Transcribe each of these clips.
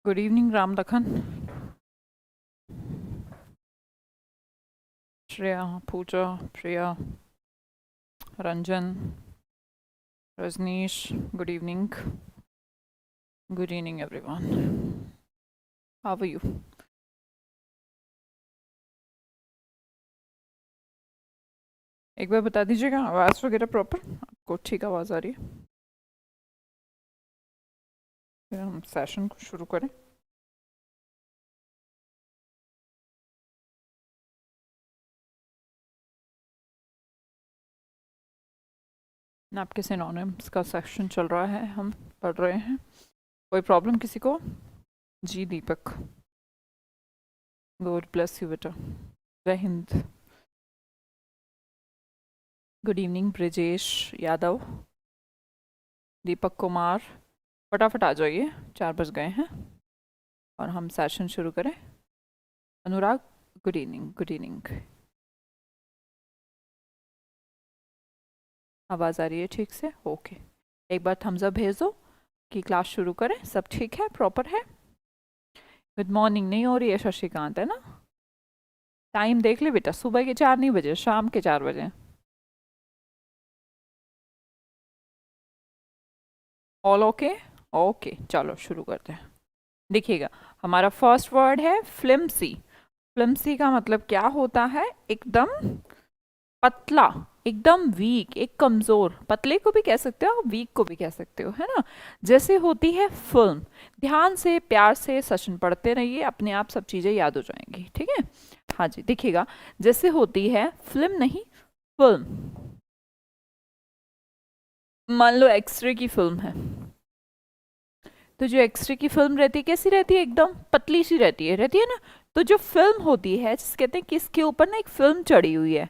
Good evening Ram Lakhan, Shreya, Puja, Priya, Ranjan, Rajneesh. Good evening. Good evening everyone. How are you? एक बार बता दीजिएगा आवाज़ वगैरह प्रॉपर आपको ठीक आवाज़ आ रही है? फिर हम सेशन को शुरू करें. आपके सिनोनिम्स का सेक्शन चल रहा है, हम पढ़ रहे हैं. कोई प्रॉब्लम किसी को? जी दीपक, गॉड ब्लेस यू बेटा. जय हिंद. Good evening Brijesh Yadav, Deepak Kumar. फटाफट आ जाइए, 4 बज गए हैं और हम सेशन शुरू करें. अनुराग, गुड इवनिंग. Good evening. आवाज़ आ रही है ठीक से? ओके. एक बार थम्स अप भेज दो कि क्लास शुरू करें. सब ठीक है, प्रॉपर है? गुड मॉर्निंग नहीं हो रही है शशिकांत, है ना? टाइम देख ले बेटा, सुबह के 4 नहीं बजे, शाम के 4 बजे. All okay? ओके, चलो शुरू करते हैं. देखिएगा, हमारा फर्स्ट वर्ड है फ्लिम्सी. फ्लिम्सी का मतलब क्या होता है? एकदम पतला, एकदम वीक, एक कमजोर. पतले को भी कह सकते हो, वीक को भी कह सकते हो, है ना? जैसे होती है फिल्म. ध्यान से प्यार से सेशन पढ़ते रहिए, अपने आप सब चीजें याद हो जाएंगी. ठीक है? हाँ जी, देखिएगा, जैसे होती है फिल्म, नहीं फिल्म. मान लो एक्सरे की फिल्म है, तो जो एक्सरे की फिल्म रहती है कैसी रहती है? एकदम पतली सी रहती है ना? तो जो फिल्म होती है, जिस कहते हैं किसके ऊपर ना एक फिल्म चढ़ी हुई है,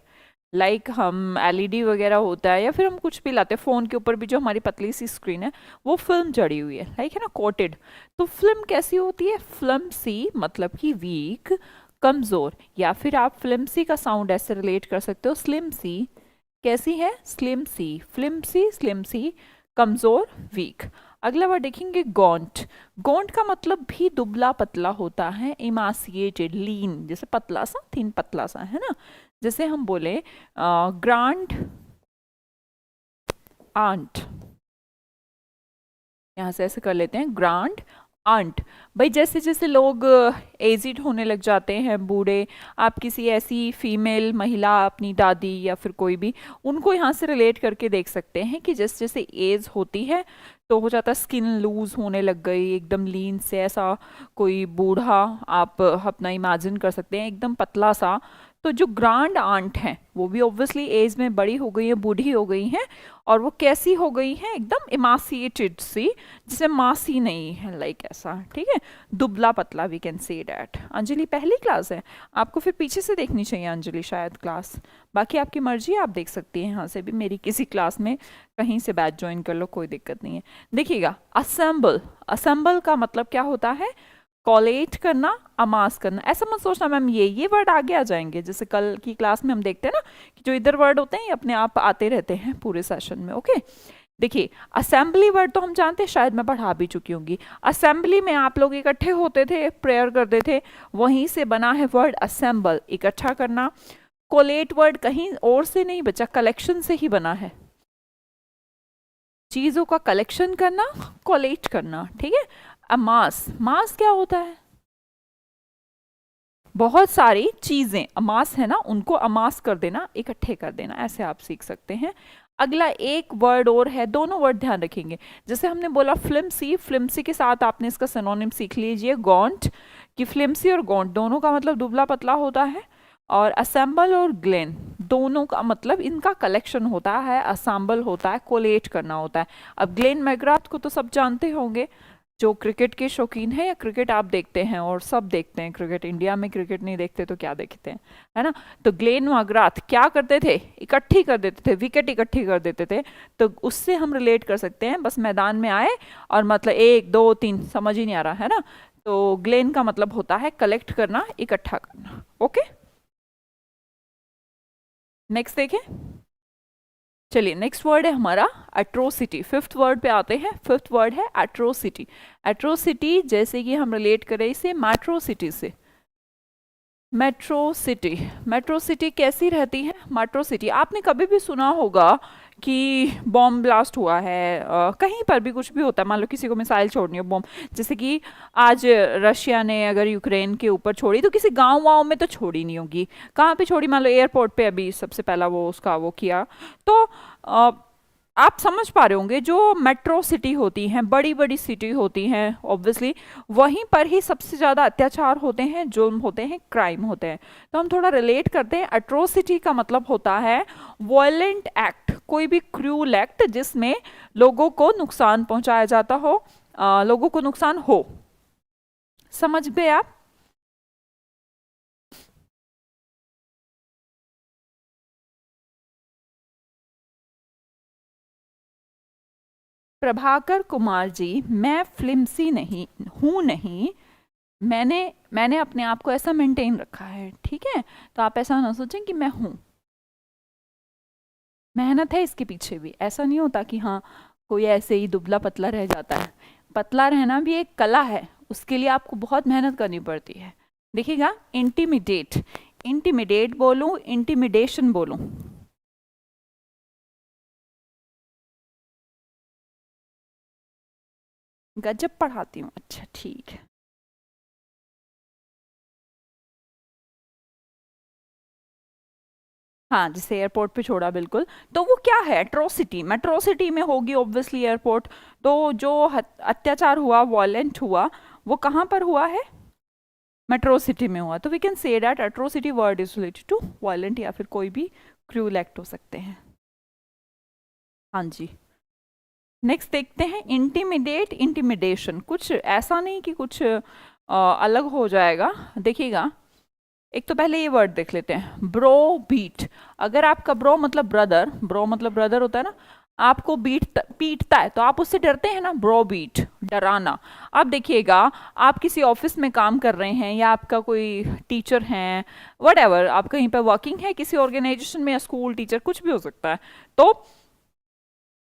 लाइक हम एलईडी वगैरह होता है या फिर हम कुछ भी लाते हैं, फ़ोन के ऊपर भी जो हमारी पतली सी स्क्रीन है वो फिल्म चढ़ी हुई है, लाइक है ना, कोटेड. तो फिल्म कैसी होती है? फिल्म सी मतलब कि वीक, कमज़ोर. या फिर आप फिल्म सी का साउंड ऐसे रिलेट कर सकते हो, स्लिम सी. कैसी है? स्लिम सी, फिल्म सी, स्लिम सी, कमज़ोर, वीक. अगला वर्ड देखेंगे गॉन्ट. गॉन्ट का मतलब भी दुबला पतला होता है, इमासिएटेड, लीन, जैसे पतला सा, थिन पतला सा, है ना? जैसे हम बोले ग्रांड आंट, यहाँ से ऐसे कर लेते हैं, ग्रांड आंट. भाई जैसे जैसे लोग एजिड होने लग जाते हैं, बूढ़े, आप किसी ऐसी फीमेल महिला, अपनी दादी या फिर कोई भी, उनको यहाँ से रिलेट करके देख सकते हैं कि जैसे जैसे एज होती है तो हो जाता है स्किन लूज होने लग गई, एकदम लीन से, ऐसा कोई बूढ़ा आप अपना इमेजिन कर सकते हैं, एकदम पतला सा. तो जो ग्रांड आंट हैं वो भी ऑब्वियसली एज में बड़ी हो गई है, बूढ़ी हो गई हैं, और वो कैसी हो गई हैं? एकदम इमासिएटेड सी, जिसे मासी नहीं है, लाइक ऐसा. ठीक है? दुबला पतला, we can say that. Anjali पहली क्लास है, आपको फिर पीछे से देखनी चाहिए अंजलि शायद क्लास. बाकी आपकी मर्जी, आप देख सकती हैं यहाँ से भी, मेरी किसी क्लास में कहीं से बैच ज्वाइन कर लो, कोई दिक्कत नहीं है. देखिएगा, असेंबल. असेंबल का मतलब क्या होता है? कॉलेट करना, अमास करना. ऐसा मत सोचना मैम ये वर्ड आगे आ जाएंगे, जैसे कल की क्लास में हम देखते हैं ना कि जो इधर वर्ड होते हैं ये अपने आप आते रहते हैं पूरे सेशन में. ओके? देखिए, असेंबली वर्ड तो हम जानते हैं, शायद मैं पढ़ा भी चुकी होंगी. असेंबली में आप लोग इकट्ठे होते थे, प्रेयर करते थे, वहीं से बना है वर्ड असेंबल, इकट्ठा करना. कोलेट वर्ड कहीं और से नहीं बचा, कलेक्शन से ही बना है, चीजों का कलेक्शन करना, कोलेट करना. ठीक है? अमास, मास क्या होता है? बहुत सारी चीजें, अमास है ना, उनको अमास कर देना, इकट्ठे कर देना, ऐसे आप सीख सकते हैं. अगला एक वर्ड और है, दोनों वर्ड ध्यान रखेंगे. जैसे हमने बोला फ्लिम्सी, फ्लिम्सी के साथ आपने इसका सिनोनिम सीख लीजिए गॉन्ट, कि फ्लिम्सी और गॉन्ट दोनों का मतलब दुबला पतला होता है. और असेंबल और ग्लेन दोनों का मतलब इनका कलेक्शन होता है, असेंबल होता है, कोलेट करना होता है. अब ग्लेन मैग्राथ को तो सब जानते होंगे, जो क्रिकेट के शौकीन है, या क्रिकेट आप देखते हैं, और सब देखते हैं क्रिकेट, इंडिया में क्रिकेट नहीं देखते तो क्या देखते हैं, है ना? तो ग्लेन मैग्राथ क्या करते थे? इकट्ठी कर देते थे, विकेट इकट्ठी कर देते थे. तो उससे हम रिलेट कर सकते हैं, बस मैदान में आए और मतलब 1 2 3 समझ ही नहीं आ रहा, है ना? तो ग्लेन का मतलब होता है कलेक्ट करना, इकट्ठा करना. ओके, नेक्स्ट देखें. चलिए नेक्स्ट वर्ड है हमारा एट्रोसिटी। फिफ्थ वर्ड पे आते हैं। फिफ्थ वर्ड है एट्रोसिटी। एट्रोसिटी जैसे कि हम रिलेट करें इसे मेट्रोसिटी से। मेट्रो सिटी, मेट्रो सिटी कैसी रहती है? मेट्रो सिटी आपने कभी भी सुना होगा कि बॉम्ब ब्लास्ट हुआ है, कहीं पर भी कुछ भी होता है, मान लो किसी को मिसाइल छोड़नी हो, बॉम्ब, जैसे कि आज रशिया ने अगर यूक्रेन के ऊपर छोड़ी तो किसी गांव वाँव में तो छोड़ी नहीं होगी। कहाँ पे छोड़ी? मान लो एयरपोर्ट पे अभी सबसे पहला वो उसका वो किया। तो आप समझ पा रहे होंगे जो मेट्रो सिटी होती हैं, बड़ी बड़ी सिटी होती हैं, ऑब्वियसली वहीं पर ही सबसे ज़्यादा अत्याचार होते हैं, जुल्म होते हैं, क्राइम होते हैं। तो हम थोड़ा रिलेट करते हैं। एट्रोसिटी का मतलब होता है वॉयलेंट एक्ट, कोई भी क्रूअल एक्ट जिसमें लोगों को नुकसान पहुंचाया जाता हो, लोगों को नुकसान हो। समझ गए आप? प्रभाकर कुमार जी, मैं फ्लिमसी नहीं हूं, नहीं, मैंने मैंने अपने आप को ऐसा मेंटेन रखा है, ठीक है? तो आप ऐसा ना सोचें कि मैं हूं, मेहनत है इसके पीछे भी। ऐसा नहीं होता कि हाँ कोई ऐसे ही दुबला पतला रह जाता है। पतला रहना भी एक कला है, उसके लिए आपको बहुत मेहनत करनी पड़ती है। देखिएगा, इंटिमिडेट, इंटिमिडेट बोलूं, इंटिमिडेशन बोलूं? गजब पढ़ाती हूँ, अच्छा ठीक है। हाँ, जिसे एयरपोर्ट पे छोड़ा, बिल्कुल। तो वो क्या है? एट्रोसिटी, मेट्रोसिटी में होगी ऑब्वियसली एयरपोर्ट। तो जो अत्याचार हुआ, वॉयलेंट हुआ, वो कहाँ पर हुआ है? मेट्रोसिटी में हुआ। तो we can say that atrocity word is related to violent या फिर कोई भी क्रूअल एक्ट हो सकते हैं। हाँ जी। नेक्स्ट देखते हैं इंटिमिडेट, इंटिमिडेशन। कुछ ऐसा नहीं कि कुछ अलग हो जाएगा। देखिएगा, एक तो पहले ये वर्ड देख लेते हैं, ब्रो बीट। अगर आपका ब्रो मतलब ब्रदर, ब्रो मतलब ब्रदर होता है ना, आपको बीट पीटता है तो आप उससे डरते हैं ना, ब्रो बीट, डराना। अब देखिएगा, आप किसी ऑफिस में काम कर रहे हैं या आपका कोई टीचर है, वट एवर, आप कहीं पर वर्किंग है किसी ऑर्गेनाइजेशन में, या स्कूल टीचर, कुछ भी हो सकता है। तो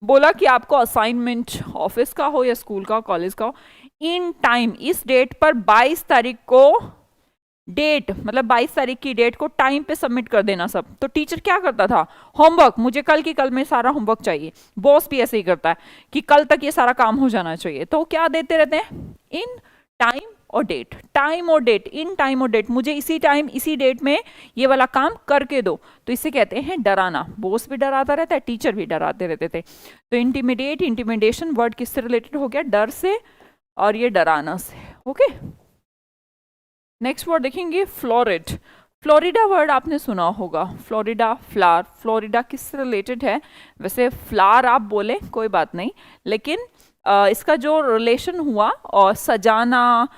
बोला कि आपको असाइनमेंट ऑफिस का हो या स्कूल का, कॉलेज का हो, इन टाइम, इस डेट पर 22 तारीख को, डेट मतलब 22 तारीख की डेट को टाइम पे सबमिट कर देना सब। तो टीचर क्या करता था? होमवर्क, मुझे कल की कल में सारा होमवर्क चाहिए। बॉस भी ऐसे ही करता है कि कल तक ये सारा काम हो जाना चाहिए। तो क्या देते रहते हैं? इन टाइम और डेट, टाइम और डेट, इन टाइम और डेट, मुझे इसी टाइम इसी डेट में ये वाला काम करके दो। तो इसे कहते हैं डराना। बॉस भी डराता रहता है, टीचर भी डराते रहते थे। तो इंटिमिडेट, इंटिमिडेशन वर्ड किससे रिलेटेड हो गया? डर से, और ये डराना से। ओके, नेक्स्ट वर्ड देखेंगे, फ्लोरिड। फ्लोरिडा वर्ड आपने सुना होगा, फ्लोरिडा फ्लावर। फ्लोरिडा किससे रिलेटेड है? वैसे फ्लावर आप बोले कोई बात नहीं, लेकिन इसका जो रिलेशन हुआ और सजाना,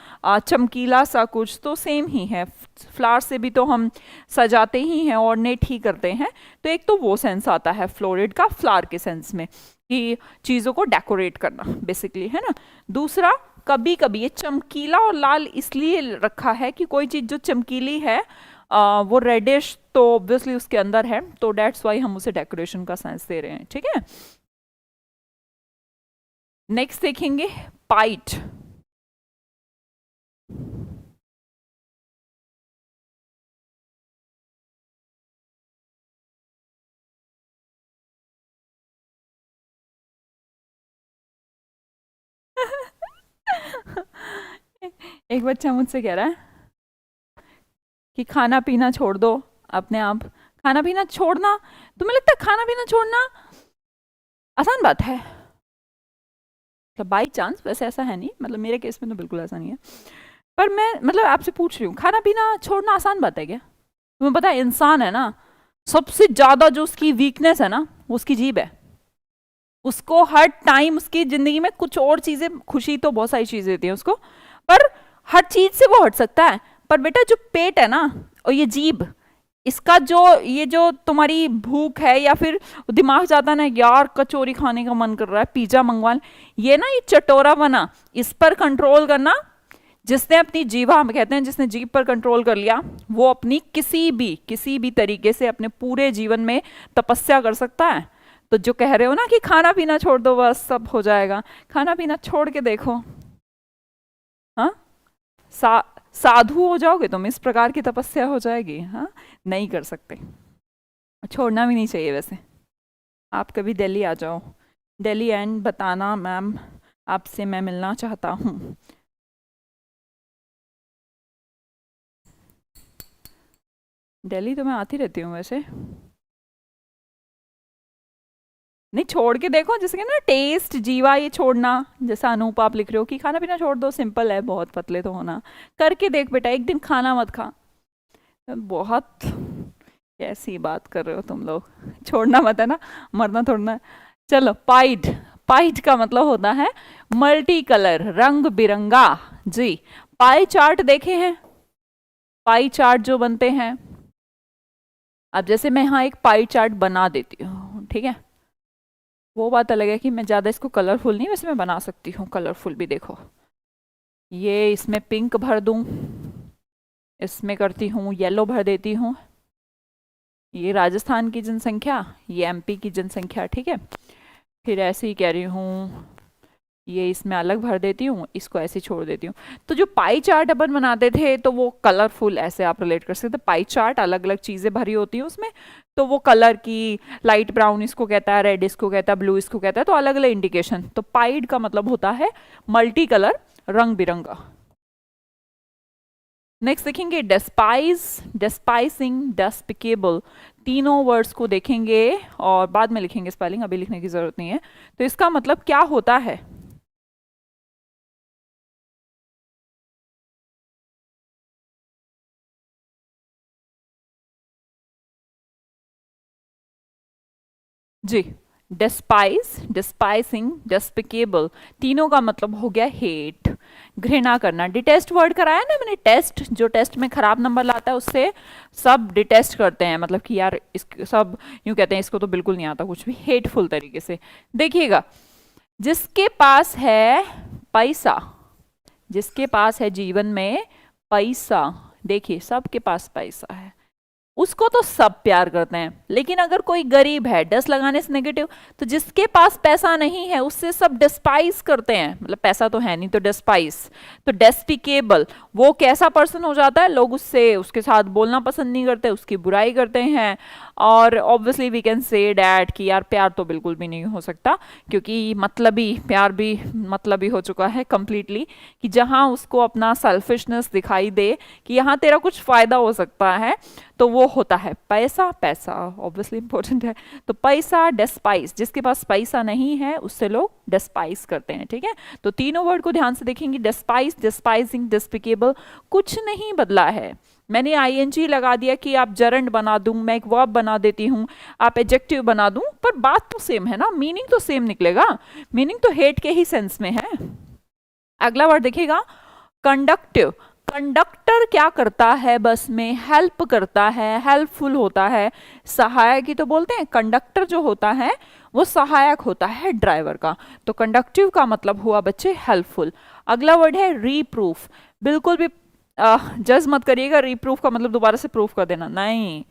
चमकीला सा कुछ, तो सेम ही है। फ्लावर से भी तो हम सजाते ही हैं, ऑर्नेट ही करते हैं। तो एक तो वो सेंस आता है फ्लोरिड का, फ्लावर के सेंस में, कि चीज़ों को डेकोरेट करना बेसिकली, है ना। दूसरा, कभी कभी ये चमकीला और लाल इसलिए रखा है कि कोई चीज़ जो चमकीली है वो रेडिश तो ऑब्वियसली उसके अंदर है, तो डेट्स वाई हम उसे डेकोरेशन का सेंस दे रहे हैं, ठीक है। नेक्स्ट देखेंगे, पाइट। एक बच्चा मुझसे कह रहा है कि खाना पीना छोड़ दो अपने आप। खाना पीना छोड़ना, तुम्हें लगता है खाना पीना छोड़ना आसान बात है? मतलब बाई चांस, वैसे ऐसा है नहीं, मतलब मेरे केस में तो बिल्कुल ऐसा नहीं है। पर मैं मतलब आपसे पूछ रही हूँ, खाना पीना छोड़ना आसान बात है क्या? तुम्हें पता है इंसान है ना, सबसे ज्यादा जो उसकी वीकनेस है ना, वो उसकी जीभ है। उसको हर टाइम उसकी जिंदगी में कुछ और चीजें, खुशी तो बहुत सारी चीजें देती है उसको, पर हर चीज से वो हट सकता है। पर बेटा जो पेट है ना, और ये जीभ, इसका जो ये जो तुम्हारी भूख है, या फिर दिमाग जाता ना यार कचौरी खाने का मन कर रहा है, पिज्जा मंगवा, ये ना ये चटोरा बना, इस पर कंट्रोल करना। जिसने अपनी जीवा, हम कहते हैं जिसने जीभ पर कंट्रोल कर लिया, वो अपनी किसी भी तरीके से अपने पूरे जीवन में तपस्या कर सकता है। तो जो कह रहे हो ना कि खाना पीना छोड़ दो बस सब हो जाएगा, खाना पीना छोड़ के देखो, हाँ, साधु हो जाओगे तुम, इस प्रकार की तपस्या हो जाएगी, हाँ, नहीं कर सकते, छोड़ना भी नहीं चाहिए वैसे। आप कभी दिल्ली आ जाओ, दिल्ली एंड बताना मैम आपसे मैं मिलना चाहता हूँ। दिल्ली तो मैं आती रहती हूँ वैसे। नहीं, छोड़ के देखो, जैसे कि ना टेस्ट जीवा, ये छोड़ना, जैसा अनूप आप लिख रहे हो कि खाना पीना छोड़ दो, सिंपल है, बहुत पतले तो होना, करके देख बेटा, एक दिन खाना मत खा। बहुत कैसी बात कर रहे हो तुम लोग, छोड़ना मत है ना, मरना थोड़ना है। चलो, पाइड, पाइड का मतलब होता है मल्टी कलर, रंग बिरंगा जी। पाई चार्ट देखे हैं, पाई चार्ट जो बनते हैं, अब जैसे मैं यहाँ एक पाई चार्ट बना देती हूँ, ठीक है, वो बात अलग है कि मैं ज़्यादा इसको कलरफुल नहीं, वैसे मैं बना सकती हूँ कलरफुल भी। देखो, ये इसमें पिंक भर दूँ, इसमें करती हूँ येलो भर देती हूँ, ये राजस्थान की जनसंख्या, ये एमपी की जनसंख्या, ठीक है, फिर ऐसे ही कह रही हूँ, ये इसमें अलग भर देती हूँ, इसको ऐसे छोड़ देती हूँ। तो जो पाई चार्ट अपन बनाते थे तो वो कलरफुल ऐसे आप रिलेट कर सकते थे, पाई चार्ट अलग अलग चीज़ें भरी होती हैं उसमें, तो वो कलर की, लाइट ब्राउन इसको कहता है, रेड इसको कहता है, ब्लू इसको कहता है, तो अलग अलग इंडिकेशन। तो पाइड का मतलब होता है मल्टी कलर, रंग बिरंगा। नेक्स्ट देखेंगे डेस्पाइज, डेस्पाइसिंग, डेस्पिकेबल, तीनों वर्ड्स को देखेंगे और बाद में लिखेंगे स्पेलिंग, अभी लिखने की जरूरत नहीं है। तो इसका मतलब क्या होता है? जी, डेस्पाइज, डिस्पाइसिंग, डेस्पिकेबल, तीनों का मतलब हो गया हेट, घृणा करना। डिटेस्ट वर्ड कराया ना मैंने, टेस्ट, जो टेस्ट में खराब नंबर लाता है उससे सब डिटेस्ट करते हैं, मतलब कि यार इस सब यूं कहते हैं इसको तो बिल्कुल नहीं आता कुछ भी, हेटफुल तरीके से। देखिएगा, जिसके पास है पैसा, जिसके पास है जीवन में पैसा, देखिए सबके पास पैसा है, उसको तो सब प्यार करते हैं। लेकिन अगर कोई गरीब है, डस लगाने से नेगेटिव, तो जिसके पास पैसा नहीं है उससे सब डिस्पाइस करते हैं, मतलब पैसा तो है नहीं तो डिस्पाइस। तो डेस्पिकेबल, वो कैसा पर्सन हो जाता है, लोग उससे, उसके साथ बोलना पसंद नहीं करते, उसकी बुराई करते हैं। और obviously we can say that कि यार प्यार तो बिल्कुल भी नहीं हो सकता, क्योंकि मतलबी प्यार भी मतलबी हो चुका है कंप्लीटली, कि जहां उसको अपना सेल्फिशनेस दिखाई दे कि यहाँ तेरा कुछ फायदा हो सकता है, तो वो होता है पैसा। पैसा ऑब्वियसली इंपॉर्टेंट है, तो पैसा, डेस्पाइस, जिसके पास पैसा नहीं है उससे लोग डेस्पाइस करते हैं, ठीक है। तो तीनों वर्ड को ध्यान से देखेंगे, डेस्पाइस, डेस्पाइसिंग, डेस्पिकेबल, कुछ नहीं बदला है। मैंने आईएनजी लगा दिया कि आप जरंड बना दूं, मैं एक वर्ब बना देती हूं, आप एडजेक्टिव बना दूं, पर बात तो सेम है ना, मीनिंग तो सेम निकलेगा, मीनिंग तो हेट के ही सेंस में है। अगला वर्ड देखिएगा, कंडक्टिव। कंडक्टर क्या करता है, बस में हेल्प करता है, हेल्पफुल होता है, सहायक ही तो बोलते हैं। कंडक्टर जो होता है वो सहायक होता है ड्राइवर का, तो कंडक्टिव का मतलब हुआ बच्चे हेल्पफुल। अगला वर्ड है रीप्रूफ। बिल्कुल भी जज मत करिएगा, रीप्रूफ का मतलब दोबारा से प्रूफ कर देना, नहीं,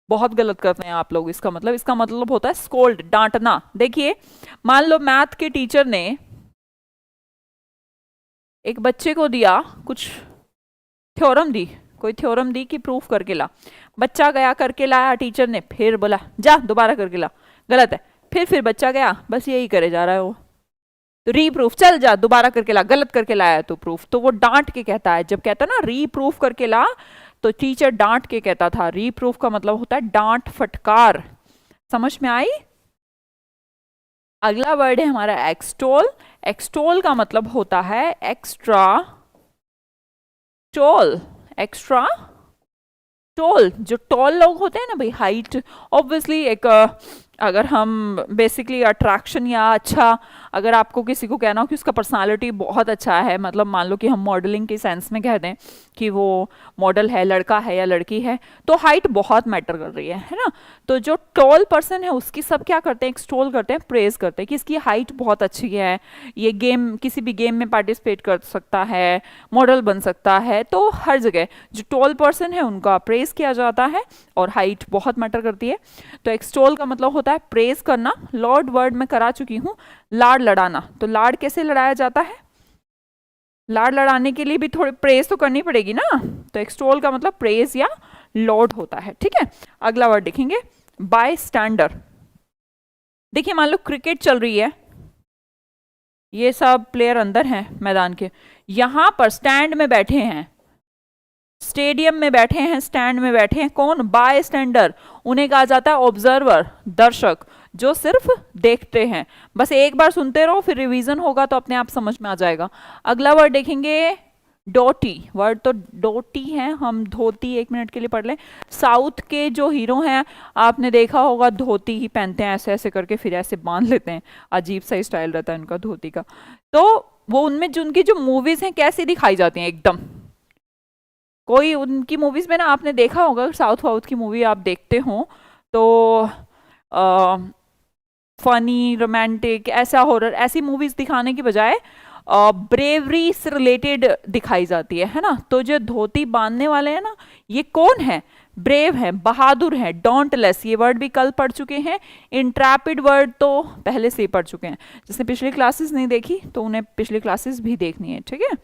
बहुत गलत करते हैं आप लोग। इसका मतलब होता है स्कोल्ड, डांटना। देखिए, मान लो मैथ के टीचर ने एक बच्चे को दिया कुछ थ्योरम दी, कोई थ्योरम दी कि प्रूफ करके ला, बच्चा गया करके लाया, टीचर ने फिर बोला जा दोबारा करके ला, गलत है, फिर बच्चा गया, बस यही करे जा रहा है वो, तो रीप्रूफ, चल जा दोबारा करके ला, गलत करके लाया तो प्रूफ, तो वो डांट के कहता है। जब कहता है ना रीप्रूफ करके ला, तो टीचर डांट के कहता था, रीप्रूफ का मतलब होता है डांट, फटकार। समझ में आई? अगला वर्ड है हमारा एक्सटोल। एक्सटोल का मतलब होता है एक्स्ट्रा टॉल, एक्स्ट्रा टॉल। जो टॉल लोग होते हैं ना भाई, हाइट, ऑब्वियसली एक अगर हम बेसिकली अट्रैक्शन या अच्छा अगर आपको किसी को कहना हो कि उसका पर्सनालिटी बहुत अच्छा है, मतलब मान लो कि हम मॉडलिंग के सेंस में कह दें कि वो मॉडल है, लड़का है या लड़की है, तो हाइट बहुत मैटर कर रही है ना। तो जो टॉल पर्सन है उसकी सब क्या करते हैं, एक्सटोल करते हैं, प्रेज करते हैं कि इसकी हाइट बहुत अच्छी है, ये गेम, किसी भी गेम में पार्टिसिपेट कर सकता है, मॉडल बन सकता है। तो हर जगह जो टॉल पर्सन है उनका प्रेज किया जाता है, और हाइट बहुत मैटर करती है। तो एक्सटोल का मतलब होता है प्रेज करना। लॉर्ड वर्ड में करा चुकी हूँ, लाड़ लड़ाना। तो लाड़ कैसे लड़ाया जाता है, लाड़ लड़ाने के लिए भी थोड़ी प्रेज तो करनी पड़ेगी ना। तो एक्सटोल का मतलब प्रेज या लॉर्ड होता है, ठीक है। अगला वर्ड देखेंगे, बाय स्टैंडर। देखिए मान लो क्रिकेट चल रही है, ये सब प्लेयर अंदर हैं मैदान के, यहां पर स्टैंड में बैठे हैं, स्टेडियम में बैठे हैं, स्टैंड में बैठे हैं, कौन, बाय स्टैंडर। उन्हें कहा जाता है ऑब्जर्वर, दर्शक, जो सिर्फ देखते हैं। बस एक बार सुनते रहो, फिर रिवीजन होगा तो अपने आप समझ में आ जाएगा। अगला वर्ड देखेंगे, डोटी। वर्ड तो डोटी है, हम धोती एक मिनट के लिए पढ़ लें। साउथ के जो हीरो हैं आपने देखा होगा धोती ही पहनते हैं, ऐसे ऐसे करके फिर ऐसे बांध लेते हैं, अजीब सा स्टाइल रहता है उनका धोती का। तो वो उनमें जो उनकी जो मूवीज हैं कैसी दिखाई जाती हैं, एकदम कोई उनकी मूवीज में ना आपने देखा होगा, साउथ वाउथ की मूवी आप देखते हो तो फनी, रोमांटिक, ऐसा हॉरर, ऐसी मूवीज दिखाने की बजाय ब्रेवरी से रिलेटेड दिखाई जाती है ना। तो जो धोती बांधने वाले हैं ना, ये कौन है, ब्रेव है, बहादुर है, डोंटलेस, ये वर्ड भी कल पढ़ चुके हैं। इंट्रैपिड वर्ड तो पहले से ही पढ़ चुके हैं, जिसने पिछली क्लासेस नहीं देखी तो उन्हें पिछली क्लासेस भी देखनी है, ठीक है।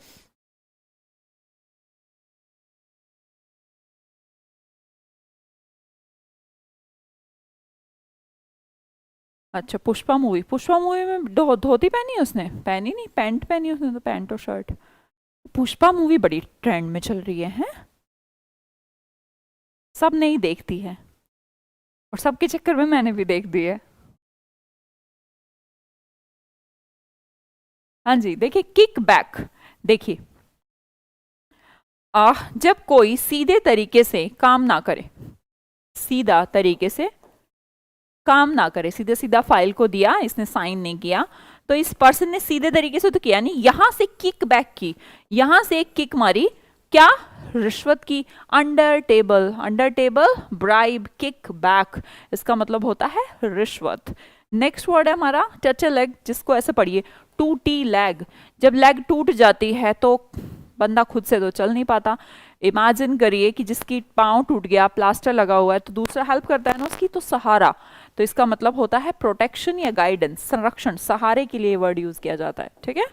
अच्छा, पुष्पा मूवी, पुष्पा मूवी में धोती पहनी है उसने, पहनी नहीं, पैंट पहनी है उसने, तो पैंट और शर्ट। पुष्पा मूवी बड़ी ट्रेंड में चल रही है, हैं? सब नहीं देखती है, और सबके चक्कर में मैंने भी देख दी है। हाँ जी, देखिए किक बैक। देखिए जब कोई सीधे तरीके से काम ना करे, सीधा तरीके से काम ना करे, सीधे सीधा फाइल को दिया, इसने साइन नहीं किया, तो इस पर्सन ने सीधे तरीके से तो किया नहीं, यहां से किक बैक की, यहां से एक किक मारी, क्या, रिश्वत की, under table, under table bribe, kick back, इसका मतलब होता है रिश्वत। नेक्स्ट वर्ड है हमारा टच अ लेग, जिसको ऐसे पढ़िए, टूटी लेग। जब लेग टूट जाती है तो बंदा खुद से तो चल नहीं पाता। इमेजिन करिए कि जिसकी पाँव टूट गया, प्लास्टर लगा हुआ है, तो दूसरा हेल्प करता है ना उसकी, तो सहारा। तो इसका मतलब होता है प्रोटेक्शन या गाइडेंस, संरक्षण, सहारे के लिए वर्ड यूज किया जाता है, ठीक है।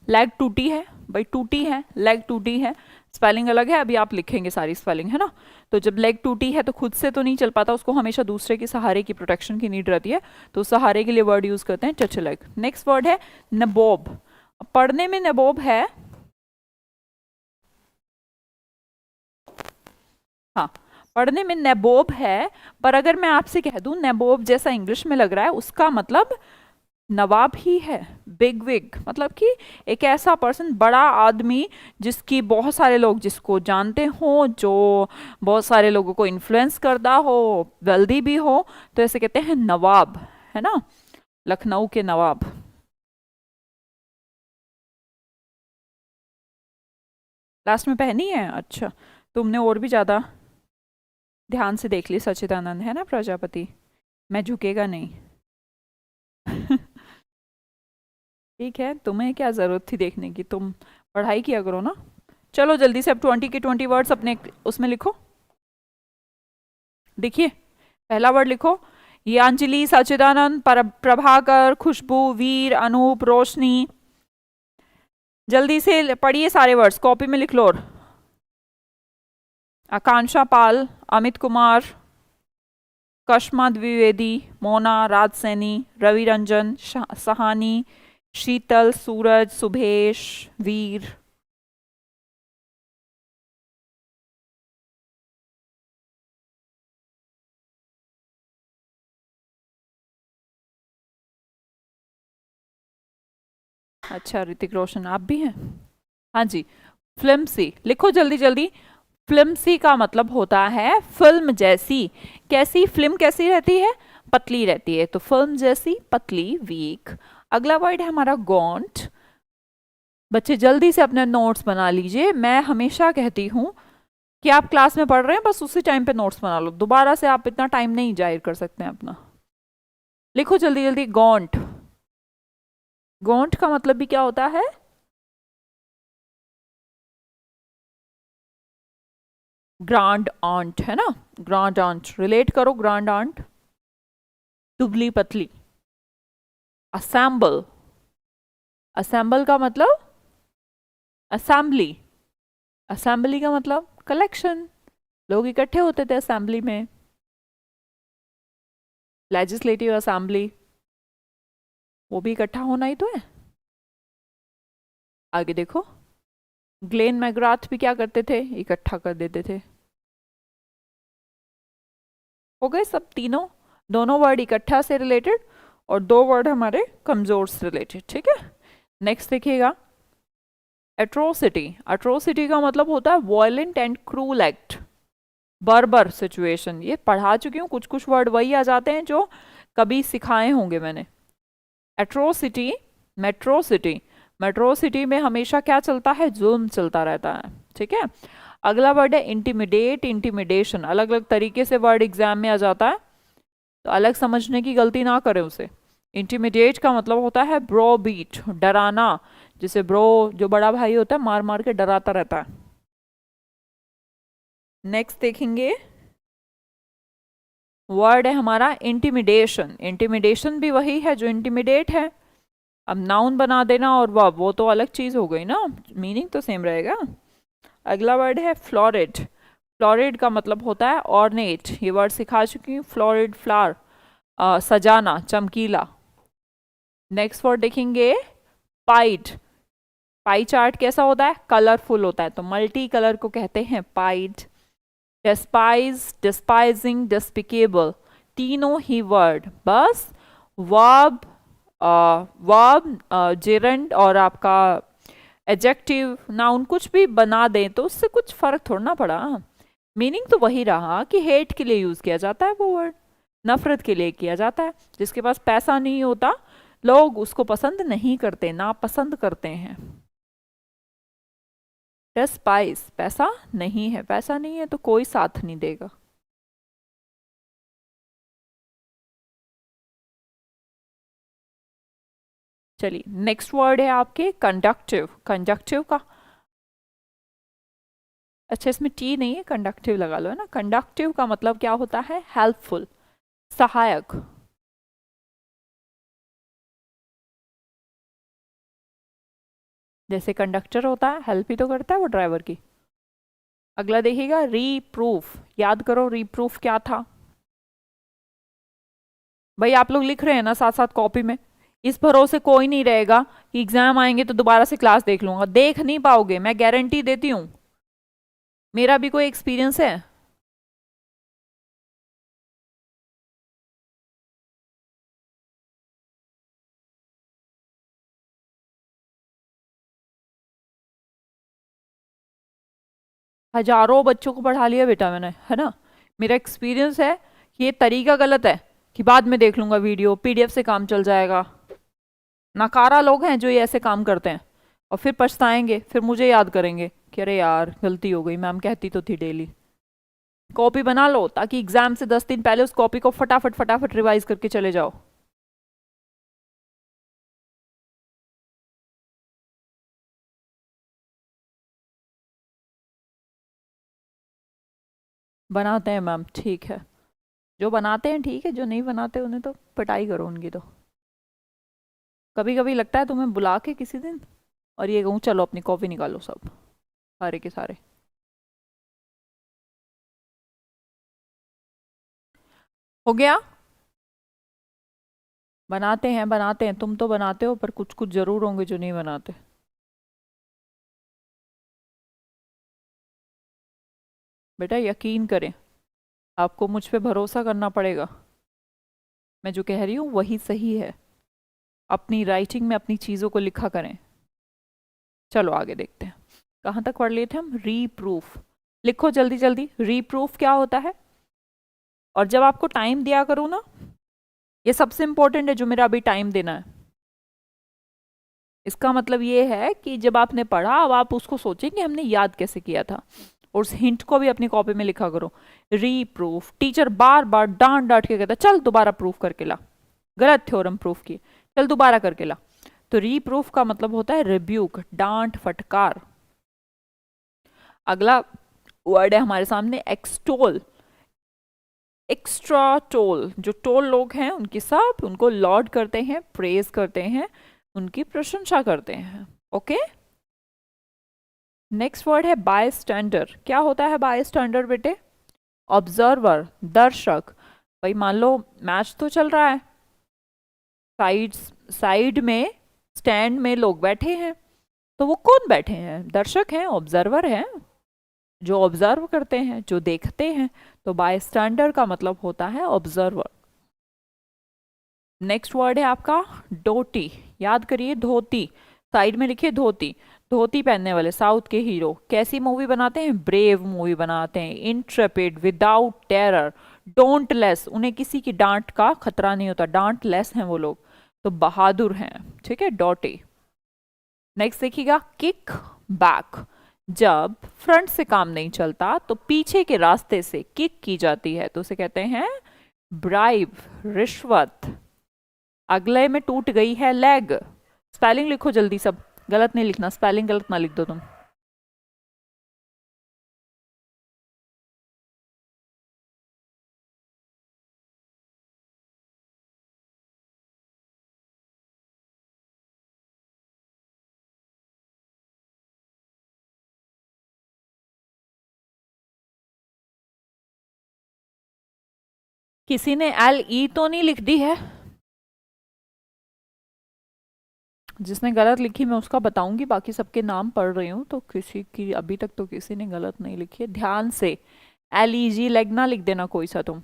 लेग टूटी है, भाई टूटी है, लेग टूटी है, स्पेलिंग अलग है, अभी आप लिखेंगे सारी स्पेलिंग, है ना। तो जब लेग टूटी है तो खुद से तो नहीं चल पाता, उसको हमेशा दूसरे के सहारे की, प्रोटेक्शन की नीड रहती है, तो सहारे के लिए वर्ड यूज करते हैं टच लेग। नेक्स्ट वर्ड है नबोब। पढ़ने में नबोब है, हाँ पढ़ने में नबोब है, पर अगर मैं आपसे कह दूं नबोब जैसा इंग्लिश में लग रहा है, उसका मतलब नवाब ही है, बिग विग, मतलब कि एक ऐसा पर्सन, बड़ा आदमी, जिसकी बहुत सारे लोग जिसको जानते हो, जो बहुत सारे लोगों को इन्फ्लुएंस करता हो, वेल्दी भी हो, तो ऐसे कहते हैं नवाब, है ना, लखनऊ के नवाब। लास्ट में पहनी है, अच्छा, तुमने और भी ज्यादा ध्यान से देख ली, सच्चिदानंद है ना प्रजापति, मैं झुकेगा नहीं। ठीक है, तुम्हें क्या जरूरत थी देखने की, तुम पढ़ाई किया करो ना। चलो जल्दी से अब 20 के 20 वर्ड्स अपने उसमें लिखो। देखिए पहला वर्ड लिखो, ये अंजलि, सच्चिदानंद, प्रभाकर, खुशबू, वीर, अनूप, रोशनी। जल्दी से पढ़िए सारे वर्ड्स, कॉपी में लिख लो। और आकांक्षा पाल, अमित कुमार, कश्मा द्विवेदी, मोना, राज सैनी, रवि रंजन, सहानी, शीतल, सूरज, सुभेश, वीर। अच्छा ऋतिक रोशन आप भी हैं, हाँ जी। फ्लिम्सी लिखो जल्दी जल्दी। फ्लिम्सी का मतलब होता है फिल्म जैसी। कैसी, फिल्म कैसी रहती है, पतली रहती है, तो फिल्म जैसी पतली, वीक। अगला वर्ड है हमारा गॉन्ट। बच्चे जल्दी से अपने नोट्स बना लीजिए। मैं हमेशा कहती हूँ कि आप क्लास में पढ़ रहे हैं, बस उसी टाइम पे नोट्स बना लो, दोबारा से आप इतना टाइम नहीं जाहिर कर सकते हैं अपना। लिखो जल्दी जल्दी, गॉन्ट। गॉन्ट का मतलब भी क्या होता है? ग्रांड आंट, है ना, ग्रांड आंट। रिलेट करो, ग्रांड आंट, दुबली पतली। असेंबल, असेंबल का मतलब असेंबली, असेंबली का मतलब कलेक्शन, लोग इकट्ठे होते थे असेंबली में। लेजिस्लेटिव असेंबली, वो भी इकट्ठा होना ही तो है। आगे देखो, ग्लेन मैग्राथ भी क्या करते थे? इकट्ठा कर देते थे। हो गए सब तीनों, दोनों वर्ड इकट्ठा से रिलेटेड और दो वर्ड हमारे कमजोर से रिलेटेड, ठीक है। नेक्स्ट देखिएगा, एट्रोसिटी। एट्रोसिटी का मतलब होता है वायलेंट एंड क्रूल एक्ट, बर्बर सिचुएशन। ये पढ़ा चुकी हूँ, कुछ कुछ वर्ड वही आ जाते हैं जो कभी सिखाए होंगे मैंने। Atrocity, metro city. मेट्रोसिटी में हमेशा क्या चलता है? जुल्म चलता रहता है, ठीक है। अगला वर्ड है इंटिमिडेट, इंटिमिडेशन। अलग अलग तरीके से वर्ड एग्जाम में आ जाता है, तो अलग समझने की गलती ना करें उसे। इंटिमिडेट का मतलब होता है ब्रो बीट, डराना। जैसे ब्रो, जो बड़ा भाई होता है, मार मार के डराता रहता है। नेक्स्ट देखेंगे, वर्ड है हमारा इंटिमिडेशन। इंटिमिडेशन भी वही है जो इंटिमिडेट है। अब नाउन बना देना और वो तो अलग चीज हो गई ना, मीनिंग तो सेम रहेगा। अगला वर्ड है फ्लोरिड। फ्लोरिड का मतलब होता है ऑर्नेट, ये वर्ड सिखा चुकी हूँ। फ्लोरिड, फ्लावर, सजाना, चमकीला। नेक्स्ट वर्ड देखेंगे, पाइड। पाई चार्ट कैसा होता है? कलरफुल होता है, तो मल्टी कलर को कहते हैं पाइड। डेस्पाइज, डिस्पाइजिंग, डिस्पिकेबल, तीनों ही वर्ड बस वर्ब, वर्ब, जेरंड और आपका एडजेक्टिव, नाउन कुछ भी बना दें तो उससे कुछ फर्क थोड़ा ना पड़ा। मीनिंग तो वही रहा कि हेट के लिए यूज किया जाता है वो वर्ड, नफरत के लिए किया जाता है। जिसके पास पैसा नहीं होता, लोग उसको पसंद नहीं करते, ना पसंद करते हैं। डेस्पाइस, पैसा नहीं है, पैसा नहीं है तो कोई साथ नहीं देगा। चलिए नेक्स्ट वर्ड है आपके कंडक्टिव। कंडक्टिव का, अच्छा इसमें टी नहीं है, कंडक्टिव लगा लो, है ना। कंडक्टिव का मतलब क्या होता है? हेल्पफुल, सहायक। जैसे कंडक्टर होता है, हेल्प ही तो करता है वो ड्राइवर की। अगला देखिएगा, रीप्रूफ। याद करो रीप्रूफ क्या था? भाई आप लोग लिख रहे हैं ना साथ साथ कॉपी में, इस भरोसे कोई नहीं रहेगा कि एग्जाम आएंगे तो दोबारा से क्लास देख लूंगा। देख नहीं पाओगे, मैं गारंटी देती हूँ, मेरा भी कोई एक्सपीरियंस है। हजारों बच्चों को पढ़ा लिया बेटा मैंने, है ना। मेरा एक्सपीरियंस है कि ये तरीका गलत है कि बाद में देख लूंगा वीडियो, पीडीएफ से काम चल जाएगा। नकारा लोग हैं जो ये ऐसे काम करते हैं और फिर पछताएंगे, फिर मुझे याद करेंगे कि अरे यार गलती हो गई, मैम कहती तो थी डेली। कॉपी बना लो ताकि एग्जाम से 10 दिन पहले उस कॉपी को फटाफट फटाफट रिवाइज करके चले जाओ। बनाते हैं मैम, ठीक है। जो बनाते हैं ठीक है, जो नहीं बनाते उन्हें तो पिटाई करो उनकी तो। कभी कभी लगता है तुम्हें बुला के किसी दिन और ये कहूँ चलो अपनी कॉपी निकालो सब, सारे के सारे। हो गया? बनाते हैं, तुम तो बनाते हो, पर कुछ कुछ जरूर होंगे जो नहीं बनाते। बेटा यकीन करें, आपको मुझ पे भरोसा करना पड़ेगा। मैं जो कह रही हूँ वही सही है। अपनी राइटिंग में अपनी चीज़ों को लिखा करें। चलो आगे देखते हैं, कहाँ तक पढ़ लिए थे हम? रीप्रूफ। लिखो जल्दी जल्दी, रीप्रूफ क्या होता है? और जब आपको टाइम दिया करूँ ना, ये सबसे इंपॉर्टेंट है जो मेरा अभी टाइम देना है। इसका मतलब ये है कि जब आपने पढ़ा, अब आप उसको सोचें कि हमने याद कैसे किया था, और उस हिंट को भी अपनी कॉपी में लिखा करो। रीप्रूफ, टीचर बार बार डांट डांट के कहता चल दोबारा प्रूफ करके ला, गलत थ्योरम प्रूफ किए, चल दोबारा करके ला। तो रीप्रूफ का मतलब होता है रिब्यूक, डांट फटकार। अगला वर्ड है हमारे सामने एक्सटोल, एक्स्ट्रा टोल। जो टोल लोग हैं उनकी सब उनको लॉर्ड करते हैं, प्रेज करते हैं, उनकी प्रशंसा करते हैं। ओके, नेक्स्ट वर्ड है बाय स्टैंडर। क्या होता है बाय स्टैंडर बेटे? ऑब्जर्वर, दर्शक। भाई मान लो मैच तो चल रहा है, साइड में स्टैंड में लोग बैठे हैं, तो वो कौन बैठे हैं? दर्शक हैं, ऑब्जर्वर हैं, जो ऑब्जर्व करते हैं, जो देखते हैं। तो बाय स्टैंडर का मतलब होता है ऑब्जर्वर। नेक्स्ट वर्ड है आपका डोटी। याद करिए, धोती, साइड में लिखिए धोती। धोती पहनने वाले साउथ के हीरो कैसी मूवी बनाते हैं? ब्रेव मूवी बनाते हैं, Intrepid, without terror, don't less. उन्हें किसी की डांट का खतरा नहीं होता, डांट लेस हैं वो लोग, तो बहादुर हैं। ठीक है, डॉटी। नेक्स्ट देखिएगा किक बैक। जब फ्रंट से काम नहीं चलता तो पीछे के रास्ते से किक की जाती है, तो उसे कहते हैं ब्राइब, रिश्वत। अगले में टूट गई है लेग। स्पेलिंग लिखो जल्दी, सब गलत नहीं लिखना, स्पेलिंग गलत ना लिख दो तुम। किसी ने एल ई तो नहीं लिख दी है? जिसने गलत लिखी मैं उसका बताऊंगी, बाकी सबके नाम पढ़ रही हूँ, तो किसी की अभी तक तो किसी ने गलत नहीं लिखी है। ध्यान से एल ई जी लेग ना लिख देना कोई सा तुम।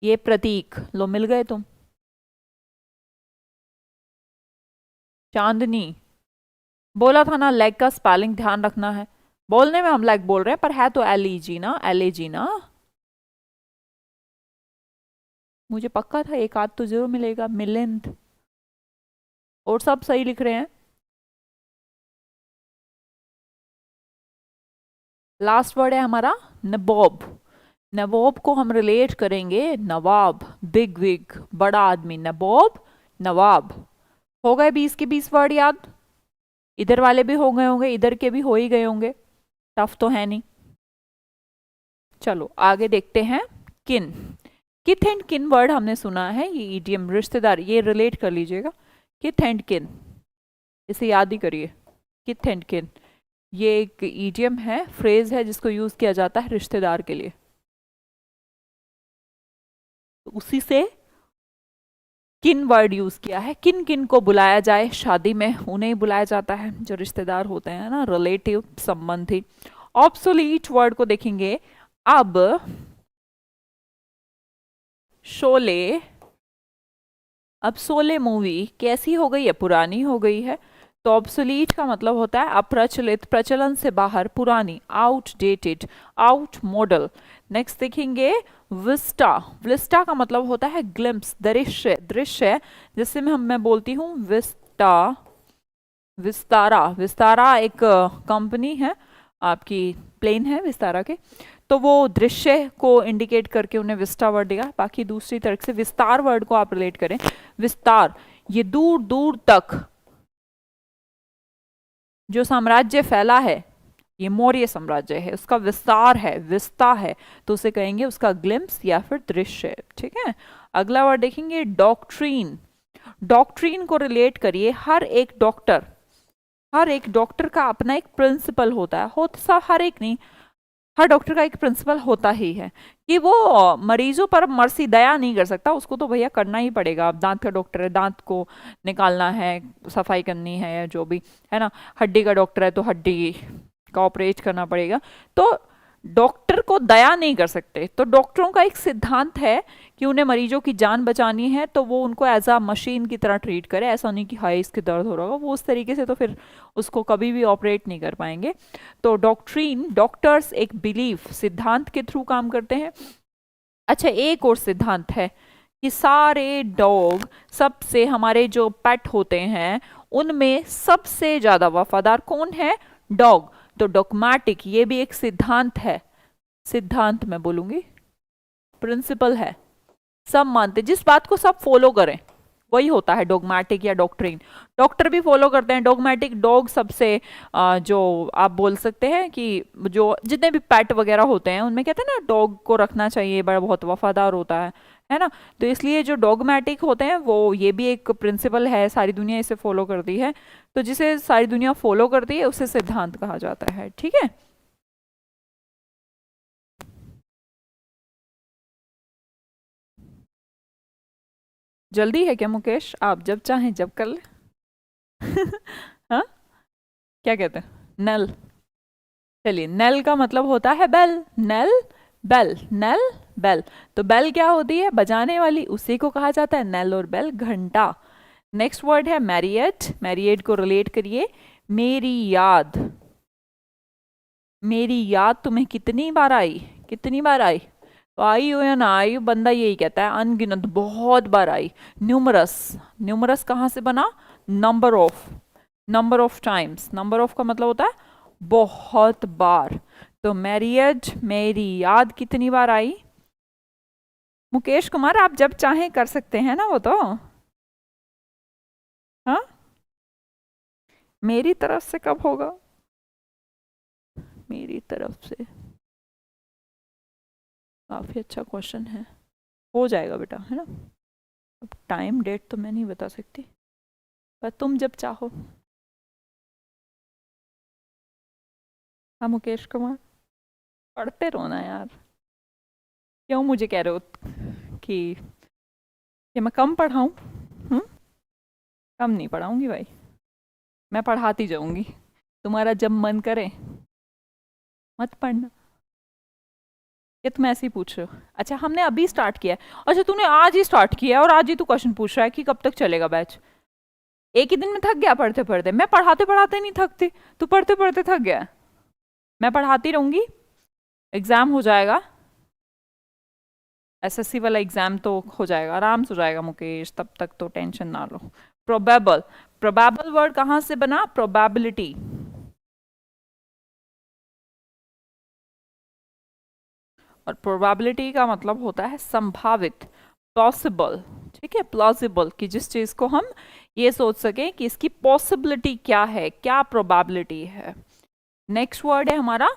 ये प्रतीक लो, मिल गए तुम। चांदनी, बोला था ना लेग का स्पेलिंग ध्यान रखना है। बोलने में हम लेग बोल रहे हैं पर है तो एल ई जी ना, एल ए जी ना। मुझे पक्का था एक आध तो जरूर मिलेगा। मिलिंद, और सब सही लिख रहे हैं। लास्ट वर्ड है हमारा नबोब। नवाब को हम रिलेट करेंगे नवाब, बिग विग, बड़ा आदमी, नबोब, नवाब। हो गए 20 के 20 वर्ड याद? इधर वाले भी हो गए होंगे, इधर के भी हो ही गए होंगे, टफ तो है नहीं। चलो आगे देखते हैं। किन, किथ एंड किन वर्ड हमने सुना है, ये ईडियम रिश्तेदार, ये रिलेट कर लीजिएगा। किथ एंड किन, इसे याद ही करिए। किथ एंड किन ये एक ईडियम है, फ्रेज है जिसको यूज किया जाता है रिश्तेदार के लिए। तो उसी से किन वर्ड यूज किया है। किन किन को बुलाया जाए शादी में, उन्हें बुलाया जाता है जो रिश्तेदार होते हैं ना, रिलेटिव, संबंधी। ऑब्सोलीट वर्ड को देखेंगे अब। शोले, अब शोले मूवी कैसी हो गई है? पुरानी हो गई है। तो ऑब्सोलीट का मतलब होता है अप्रचलित, प्रचलन से बाहर, पुरानी, आउटडेटेड, आउट मॉडल। नेक्स्ट देखेंगे विस्टा। विस्टा का मतलब होता है ग्लिम्स, दृश्य, दृश्य। जैसे मैं बोलती हूँ विस्टा, विस्तारा। विस्तारा एक कंपनी है आपकी, प्लेन है विस्तारा के, तो वो दृश्य को इंडिकेट करके उन्हें विस्टा वर्ड दिया। बाकी दूसरी तरह से विस्तार वर्ड को आप रिलेट करें, विस्तार, ये दूर दूर तक जो साम्राज्य फैला है, ये मौर्य साम्राज्य है, उसका विस्तार है, विस्ता है, तो उसे कहेंगे उसका ग्लिम्स या फिर दृश्य। ठीक है, अगला वर्ड देखेंगे डॉक्ट्रीन। डॉक्ट्रीन को रिलेट करिए, हर एक डॉक्टर, हर एक डॉक्टर का अपना एक प्रिंसिपल होता है, हर एक नहीं, हर डॉक्टर का एक प्रिंसिपल होता ही है कि वो मरीजों पर मर्सी, दया नहीं कर सकता, उसको तो भैया करना ही पड़ेगा। अब दांत का डॉक्टर है, दांत को निकालना है, सफाई करनी है, या जो भी है ना। हड्डी का डॉक्टर है तो हड्डी का ऑपरेट करना पड़ेगा, तो डॉक्टर को दया नहीं कर सकते। तो डॉक्टरों का एक सिद्धांत है कि उन्हें मरीजों की जान बचानी है तो वो उनको एज अ मशीन की तरह ट्रीट करे। ऐसा नहीं कि हाय इसके दर्द हो रहा होगा, वो उस तरीके से तो फिर उसको कभी भी ऑपरेट नहीं कर पाएंगे। तो डॉक्ट्रीन, डॉक्टर्स एक बिलीफ, सिद्धांत के थ्रू काम करते हैं। अच्छा, एक और सिद्धांत है कि सारे डॉग, सबसे हमारे जो पेट होते हैं उनमें सबसे ज्यादा वफादार कौन है? डॉग। तो डॉगमेटिक ये भी एक सिद्धांत है, सिद्धांत मैं बोलूंगी, प्रिंसिपल है, सब मानते, जिस बात को सब फॉलो करें वही होता है डॉगमेटिक या डॉक्ट्रिन। डॉक्टर भी फॉलो करते हैं डॉगमेटिक। डॉग सबसे जो आप बोल सकते हैं कि जो जितने भी पेट वगैरह होते हैं उनमें कहते हैं ना डॉग को रखना चाहिए, बड़ा बहुत वफादार होता है ना। तो इसलिए जो डॉगमेटिक होते हैं वो, ये भी एक प्रिंसिपल है, सारी दुनिया इसे फॉलो करती है। तो जिसे सारी दुनिया फॉलो करती है उसे सिद्धांत कहा जाता है। ठीक है, जल्दी है क्या मुकेश? आप जब चाहें जब कर ले। हाँ, क्या कहते हैं? नल। चलिए, नल का मतलब होता है बेल। नल, बेल, नल, बेल। तो बेल क्या होती है? बजाने वाली, उसी को कहा जाता है नल और बेल, घंटा। नेक्स्ट वर्ड है मैरियट। मैरियट को रिलेट करिए, मेरी याद। मेरी याद तुम्हें कितनी बार आई? कितनी बार आई? तो आई हो या ना आई, बंदा यही कहता है अनगिनत, बहुत बार आई। न्यूमरस। न्यूमरस कहाँ से बना? Number of, number of times. Number of का मतलब होता है बहुत बार। तो मैरियज, मेरी याद कितनी बार आई? मुकेश कुमार, आप जब चाहें कर सकते हैं ना वो तो। हाँ, मेरी तरफ से कब होगा? मेरी तरफ से काफी अच्छा क्वेश्चन है। हो जाएगा बेटा, है ना। अब टाइम डेट तो मैं नहीं बता सकती, पर तुम जब चाहो। हाँ मुकेश कुमार, पढ़ते रहो ना यार। क्यों मुझे कह रहे हो कि मैं कम पढ़ाऊं? हम्म, कम नहीं पढ़ाऊंगी भाई, मैं पढ़ाती जाऊंगी। तुम्हारा जब मन करे मत पढ़ना। ये तुम ऐसे ही पूछ रहे हो? अच्छा, हमने अभी स्टार्ट किया है। अच्छा, तूने आज ही स्टार्ट किया है और आज ही तू क्वेश्चन पूछ रहा है कि कब तक चलेगा बैच? एक ही दिन में थक गया पढ़ते पढ़ते? मैं पढ़ाते पढ़ाते नहीं थकती, तू पढ़ते पढ़ते थक गया। मैं पढ़ाती रहूंगी, एग्जाम हो जाएगा, एसएससी वाला एग्जाम तो हो जाएगा, आराम से हो जाएगा मुकेश, तब तक तो टेंशन ना लो। प्रोबेबल, प्रोबेबल वर्ड कहाँ से बना? प्रोबेबिलिटी। और प्रोबेबिलिटी का मतलब होता है संभावित, पॉसिबल। ठीक है, प्लॉजिबल, कि जिस चीज को हम ये सोच सकें कि इसकी पॉसिबिलिटी क्या है, क्या प्रोबेबिलिटी है। नेक्स्ट वर्ड है हमारा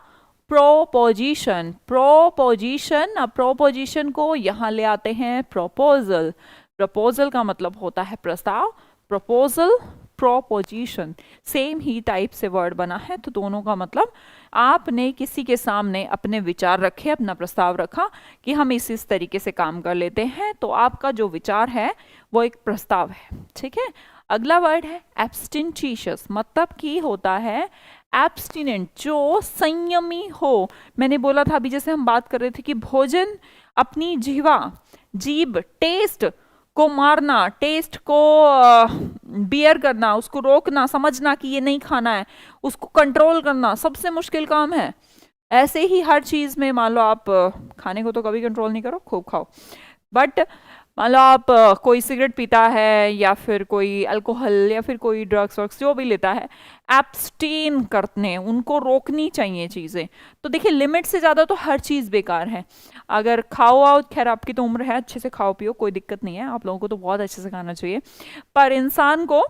प्रोपोजिशन। प्रोपोजिशन, अब प्रोपोजिशन को यहां ले आते हैं प्रपोजल। प्रपोजल का मतलब होता है प्रस्ताव। प्रपोजल, प्रोपोजिशन सेम ही टाइप से वर्ड बना है, तो दोनों का मतलब आपने किसी के सामने अपने विचार रखे, अपना प्रस्ताव रखा कि हम इस तरीके से काम कर लेते हैं, तो आपका जो विचार है वो एक प्रस्ताव है। ठीक है, अगला वर्ड है एब्स्टिंटिशियस, मतलब कि होता है एब्स्टिनेंट, जो संयमी हो। मैंने बोला था अभी, जैसे हम बात कर रहे थे कि भोजन, अपनी जीवा, जीभ, टेस्ट को मारना, टेस्ट को बियर करना, उसको रोकना, समझना कि ये नहीं खाना है, उसको कंट्रोल करना सबसे मुश्किल काम है। ऐसे ही हर चीज में, मान लो आप खाने को तो कभी कंट्रोल नहीं करो, खूब खाओ, बट मान लो आप कोई सिगरेट पीता है या फिर कोई अल्कोहल या फिर कोई ड्रग्स वग्स जो भी लेता है, एब्सटेन करने, उनको रोकनी चाहिए चीज़ें। तो देखिए, लिमिट से ज़्यादा तो हर चीज़ बेकार है। अगर खाओ आओ, खैर आपकी तो उम्र है, अच्छे से खाओ पियो, कोई दिक्कत नहीं है, आप लोगों को तो बहुत अच्छे से खाना चाहिए, पर इंसान को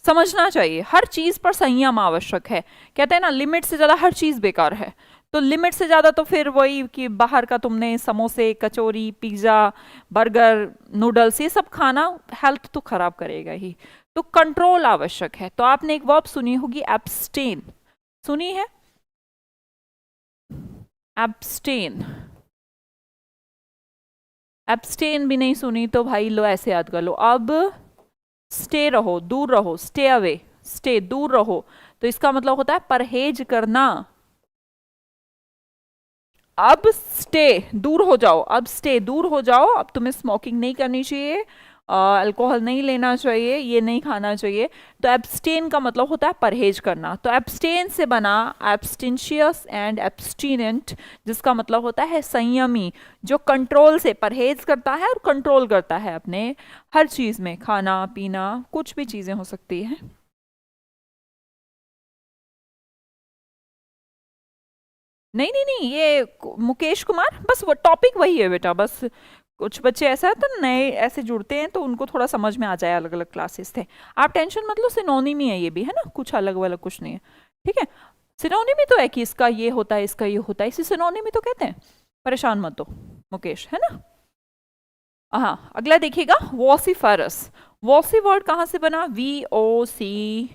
समझना चाहिए हर चीज पर संयम आवश्यक है। कहते हैं ना, लिमिट से ज्यादा हर चीज बेकार है। तो लिमिट से ज्यादा तो फिर वही कि बाहर का तुमने समोसे, कचौरी, पिज्जा, बर्गर, नूडल्स, ये सब खाना हेल्थ तो खराब करेगा ही। तो कंट्रोल आवश्यक है। तो आपने एक वर्ब सुनी होगी एब्स्टेन, सुनी है? एब्स्टेन, एब्स्टेन भी नहीं सुनी तो भाई लो ऐसे याद कर लो। अब स्टे रहो, दूर रहो, स्टे अवे, स्टे दूर रहो, तो इसका मतलब होता है परहेज करना। अब स्टे दूर हो जाओ, अब स्टे दूर हो जाओ, अब तुम्हें स्मोकिंग नहीं करनी चाहिए, अल्कोहल नहीं लेना चाहिए, ये नहीं खाना चाहिए। तो एब्सटेन का मतलब होता है परहेज करना। तो एब्सटेन से बना एब्सटेंशियस एंड एब्सटीनेंट, जिसका मतलब होता है संयमी, जो कंट्रोल से परहेज करता है और कंट्रोल करता है अपने हर चीज में, खाना पीना कुछ भी चीजें हो सकती है। नहीं नहीं नहीं, ये मुकेश कुमार, बस वो टॉपिक वही है बेटा। बस कुछ बच्चे ऐसा है तो नए ऐसे जुड़ते हैं तो उनको थोड़ा समझ में आ जाए, अलग अलग क्लासेस थे। आप टेंशन मत लो, सिनोनिम ही है ये भी, है ना, कुछ अलग वाला कुछ नहीं है। ठीक है, सिनोनिम ही तो है कि इसका ये होता है इसका ये होता है, इसी सिनोनिम ही तो कहते हैं। परेशान मत हो मुकेश, है ना। हाँ, अगला देखिएगा, वॉसिफरस। वॉसी वर्ड कहाँ से बना? VOC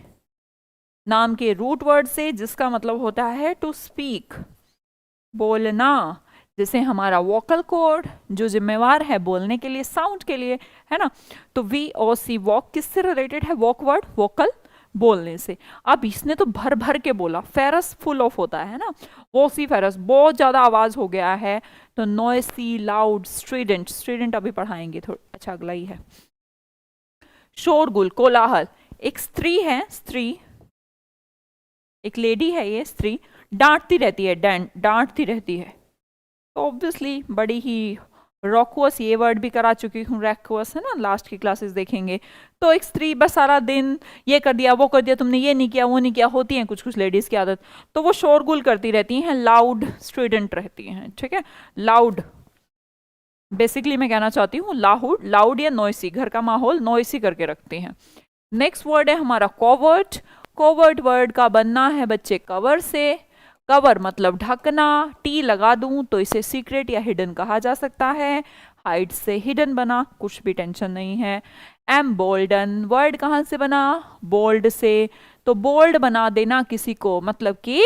नाम के रूट वर्ड से, जिसका मतलब होता है टू स्पीक, बोलना। जैसे हमारा वोकल कॉर्ड जो जिम्मेवार है बोलने के लिए, साउंड के लिए, है ना। तो VOC वॉक किससे रिलेटेड है? वॉक वर्ड, वोकल, बोलने से। अब इसने तो भर भर के बोला, फेरस फुल ऑफ होता है ना, वॉसी फेरस बहुत ज्यादा आवाज हो गया है। तो नॉइसी, लाउड, स्ट्रीडेंट, स्ट्रीडेंट अभी पढ़ाएंगे थोड़ा, अच्छा अगला ही है। शोरगुल, कोलाहल। एक स्त्री है, स्त्री, एक लेडी है ये स्त्री, डांटती रहती है, डांटती रहती है। तो ऑब्वियसली बड़ी ही रॉकुअस, ये वर्ड भी करा चुकी हूँ, रैकुअस है ना, लास्ट की क्लासेस देखेंगे। तो एक स्त्री बस सारा दिन ये कर दिया वो कर दिया, तुमने ये नहीं किया वो नहीं किया, होती है कुछ कुछ लेडीज की आदत। तो वो शोरगुल करती रहती हैं, लाउड स्टूडेंट रहती हैं, ठीक है। लाउड, बेसिकली मैं कहना चाहती हूँ लाउड, लाउड या नॉइसी, घर का माहौल नॉइसी करके रखती हैं। नेक्स्ट वर्ड है हमारा कॉवर्ट। कॉवर्ट वर्ड का बनना है बच्चे कवर से। कवर मतलब ढकना, टी लगा दूं तो इसे सीक्रेट या हिडन कहा जा सकता है। हाइड से हिडन बना, कुछ भी टेंशन नहीं है। एम्बोल्डन वर्ड कहाँ से बना? बोल्ड से। तो बोल्ड बना देना किसी को, मतलब कि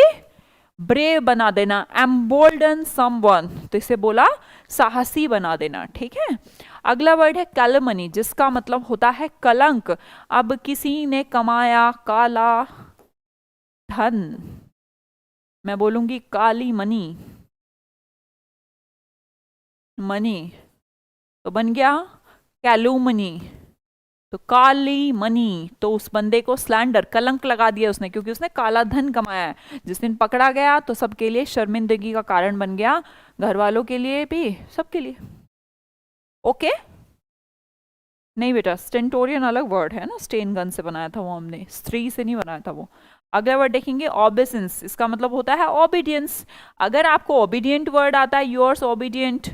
ब्रेव बना देना, एम्बोल्डन समवन, तो इसे बोला साहसी बना देना, ठीक है। अगला वर्ड है कैलमनी, जिसका मतलब होता है कलंक। अब किसी ने कमाया काला धन, मैं बोलूंगी काली मनी, मनी, तो बन गया कैलूमनी। तो काली मनी, तो उस बंदे को स्लैंडर, कलंक लगा दिया उसने, क्योंकि उसने काला धन कमाया है। जिस दिन पकड़ा गया तो सबके लिए शर्मिंदगी का कारण बन गया, घर वालों के लिए भी, सबके लिए। ओके, नहीं बेटा, स्टेंटोरियन अलग वर्ड है ना, स्टेन गन से बनाया था वो, हमने स्त्री से नहीं बनाया था वो। अगला वर्ड देखेंगे ओबेसेंस, इसका मतलब होता है ओबीडियंस। अगर आपको ओबीडियंट वर्ड आता है, yours obedient,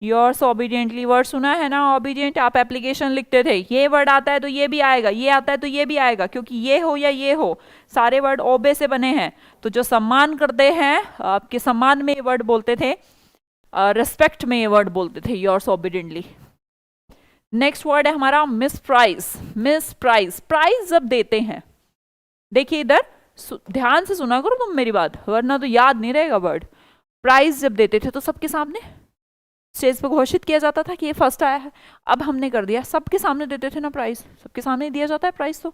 yours obediently word सुना है ना, ओबीडियंट, आप एप्लीकेशन लिखते थे, ये वर्ड आता है तो ये भी आएगा, ये आता है तो ये भी आएगा, क्योंकि ये हो या ये हो, सारे वर्ड ओबे से बने हैं। तो जो सम्मान करते हैं, आपके सम्मान में ये वर्ड बोलते थे, रिस्पेक्ट में ये वर्ड बोलते थे, योर्स ओबीडियंटली। नेक्स्ट वर्ड है हमारा misprize. Misprize, prize जब देते हैं, देखिए इधर ध्यान से सुना करो तुम मेरी बात, वरना तो याद नहीं रहेगा वर्ड। प्राइज जब देते थे तो सबके सामने स्टेज पर घोषित किया जाता था कि ये फर्स्ट आया है। अब हमने कर दिया, सबके सामने देते थे ना प्राइज, सबके सामने ही दिया जाता है प्राइज, तो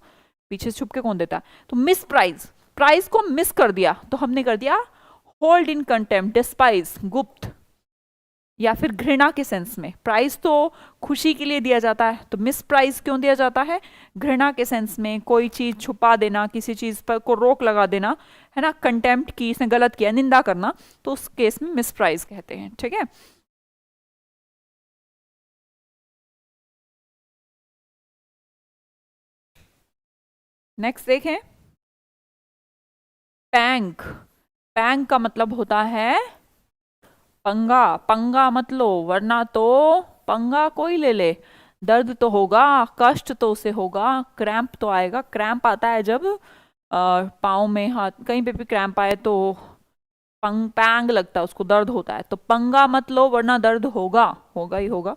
पीछे छुप के कौन देता है। तो मिस प्राइज, प्राइज को मिस कर दिया तो हमने कर दिया होल्ड इन कंटेम्प्ट, डिस्पाइज, गुप्त या फिर घृणा के सेंस में। प्राइज तो खुशी के लिए दिया जाता है, तो मिस प्राइज क्यों दिया जाता है? घृणा के सेंस में, कोई चीज छुपा देना, किसी चीज पर को रोक लगा देना, है ना, कंटेम्प्ट की, इसने गलत किया, निंदा करना, तो उस केस में मिस प्राइज कहते हैं, ठीक है। नेक्स्ट देखें, पैंक। पैंक का मतलब होता है पंगा। पंगा मत लो, वरना तो पंगा कोई ले ले, दर्द तो होगा, कष्ट तो उसे होगा, क्रैम्प तो आएगा। क्रैम्प आता है जब पाँव में, हाथ, कहीं पे भी क्रैम्प आए तो पैंग लगता है, उसको दर्द होता है। तो पंगा मत लो वरना दर्द होगा, होगा ही होगा।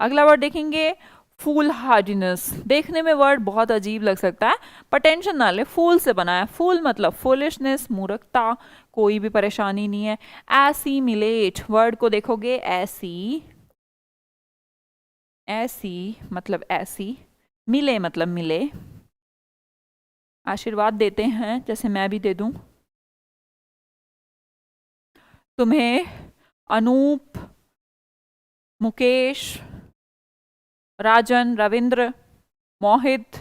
अगला वर्ड देखेंगे फूल हार्डिनेस। देखने में वर्ड बहुत अजीब लग सकता है, पर टेंशन ना ले, फूल से बना है। फूल मतलब फुलिशनेस, मूर्खता, कोई भी परेशानी नहीं है। एसीमिलेट वर्ड को देखोगे, ऐसी, ऐसी मतलब ऐसी, मिले मतलब मिले, आशीर्वाद देते हैं जैसे मैं भी दे दूं तुम्हें, अनूप, मुकेश, राजन, रविंद्र, मोहित,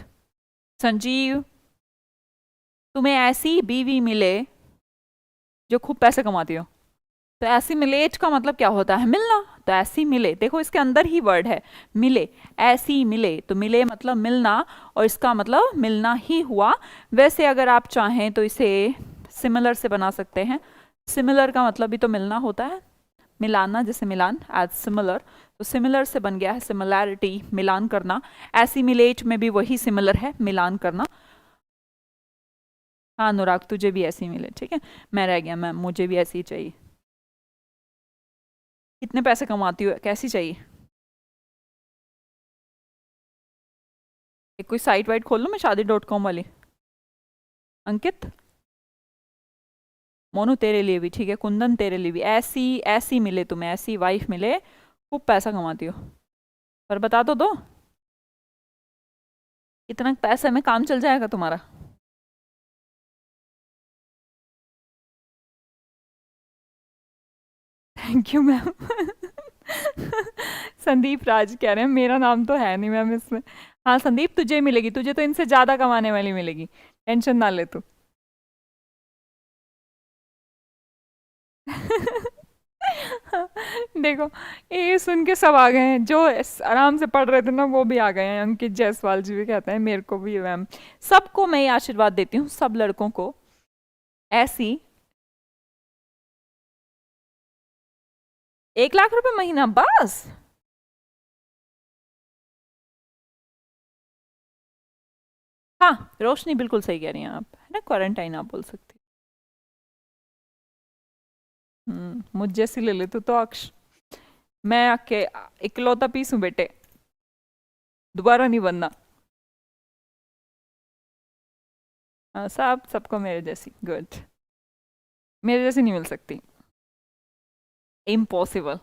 संजीव, तुम्हें ऐसी बीवी मिले जो खूब पैसे कमाती हो। तो ऐसी मिलेज का मतलब क्या होता है? मिलना। तो ऐसी मिले, देखो इसके अंदर ही वर्ड है मिले, ऐसी मिले, तो मिले मतलब मिलना, और इसका मतलब मिलना ही हुआ। वैसे अगर आप चाहें तो इसे सिमिलर से बना सकते हैं। सिमिलर का मतलब भी तो मिलना होता है, मिलाना, जैसे मिलान, एज सिमिलर। तो सिमिलर से बन गया है सिमिलैरिटी, मिलान करना। ऐसी मिलेज में भी वही सिमिलर है, मिलान करना। हाँ अनुराग, तुझे भी ऐसी मिले, ठीक है। मैं रह गया, मैम मुझे भी ऐसी ही चाहिए। कितने पैसे कमाती हो, कैसी चाहिए? एक कोई साइट वाइट खोल लो, मैं शादी.com वाली। अंकित, मोनू तेरे लिए भी, ठीक है। कुंदन तेरे लिए भी, ऐसी ऐसी मिले तुम्हें, ऐसी वाइफ मिले खूब पैसा कमाती हो। पर बता तो दो कितना पैसे में काम चल जाएगा तुम्हारा। Thank you ma'am. Sandeep Raj कह रहे हैं मेरा नाम तो है नहीं मैम इसमें। हाँ संदीप, तुझे मिलेगी, तुझे तो इनसे ज्यादा कमाने वाली मिलेगी, टेंशन ना ले तू। देखो, ये सुन के सब आ गए हैं, जो आराम से पढ़ रहे थे ना वो भी आ गए हैं। अंकित जायसवाल जी भी कहते हैं मेरे को भी मैम। सबको मैं ये आशीर्वाद देती हूँ, सब लड़कों को ऐसी 1 लाख रुपए महीना बस। हाँ रोशनी बिल्कुल सही कह रही हैं आप, है ना, क्वारंटाइन आप बोल सकते हैं। मुझ जैसी ले ले तो अक्ष, मैं आके इकलौता पीस हूँ बेटे, दोबारा नहीं बनना। सब सबको मेरे जैसी गुड, मेरे जैसी नहीं मिल सकती, इम्पॉसिबल।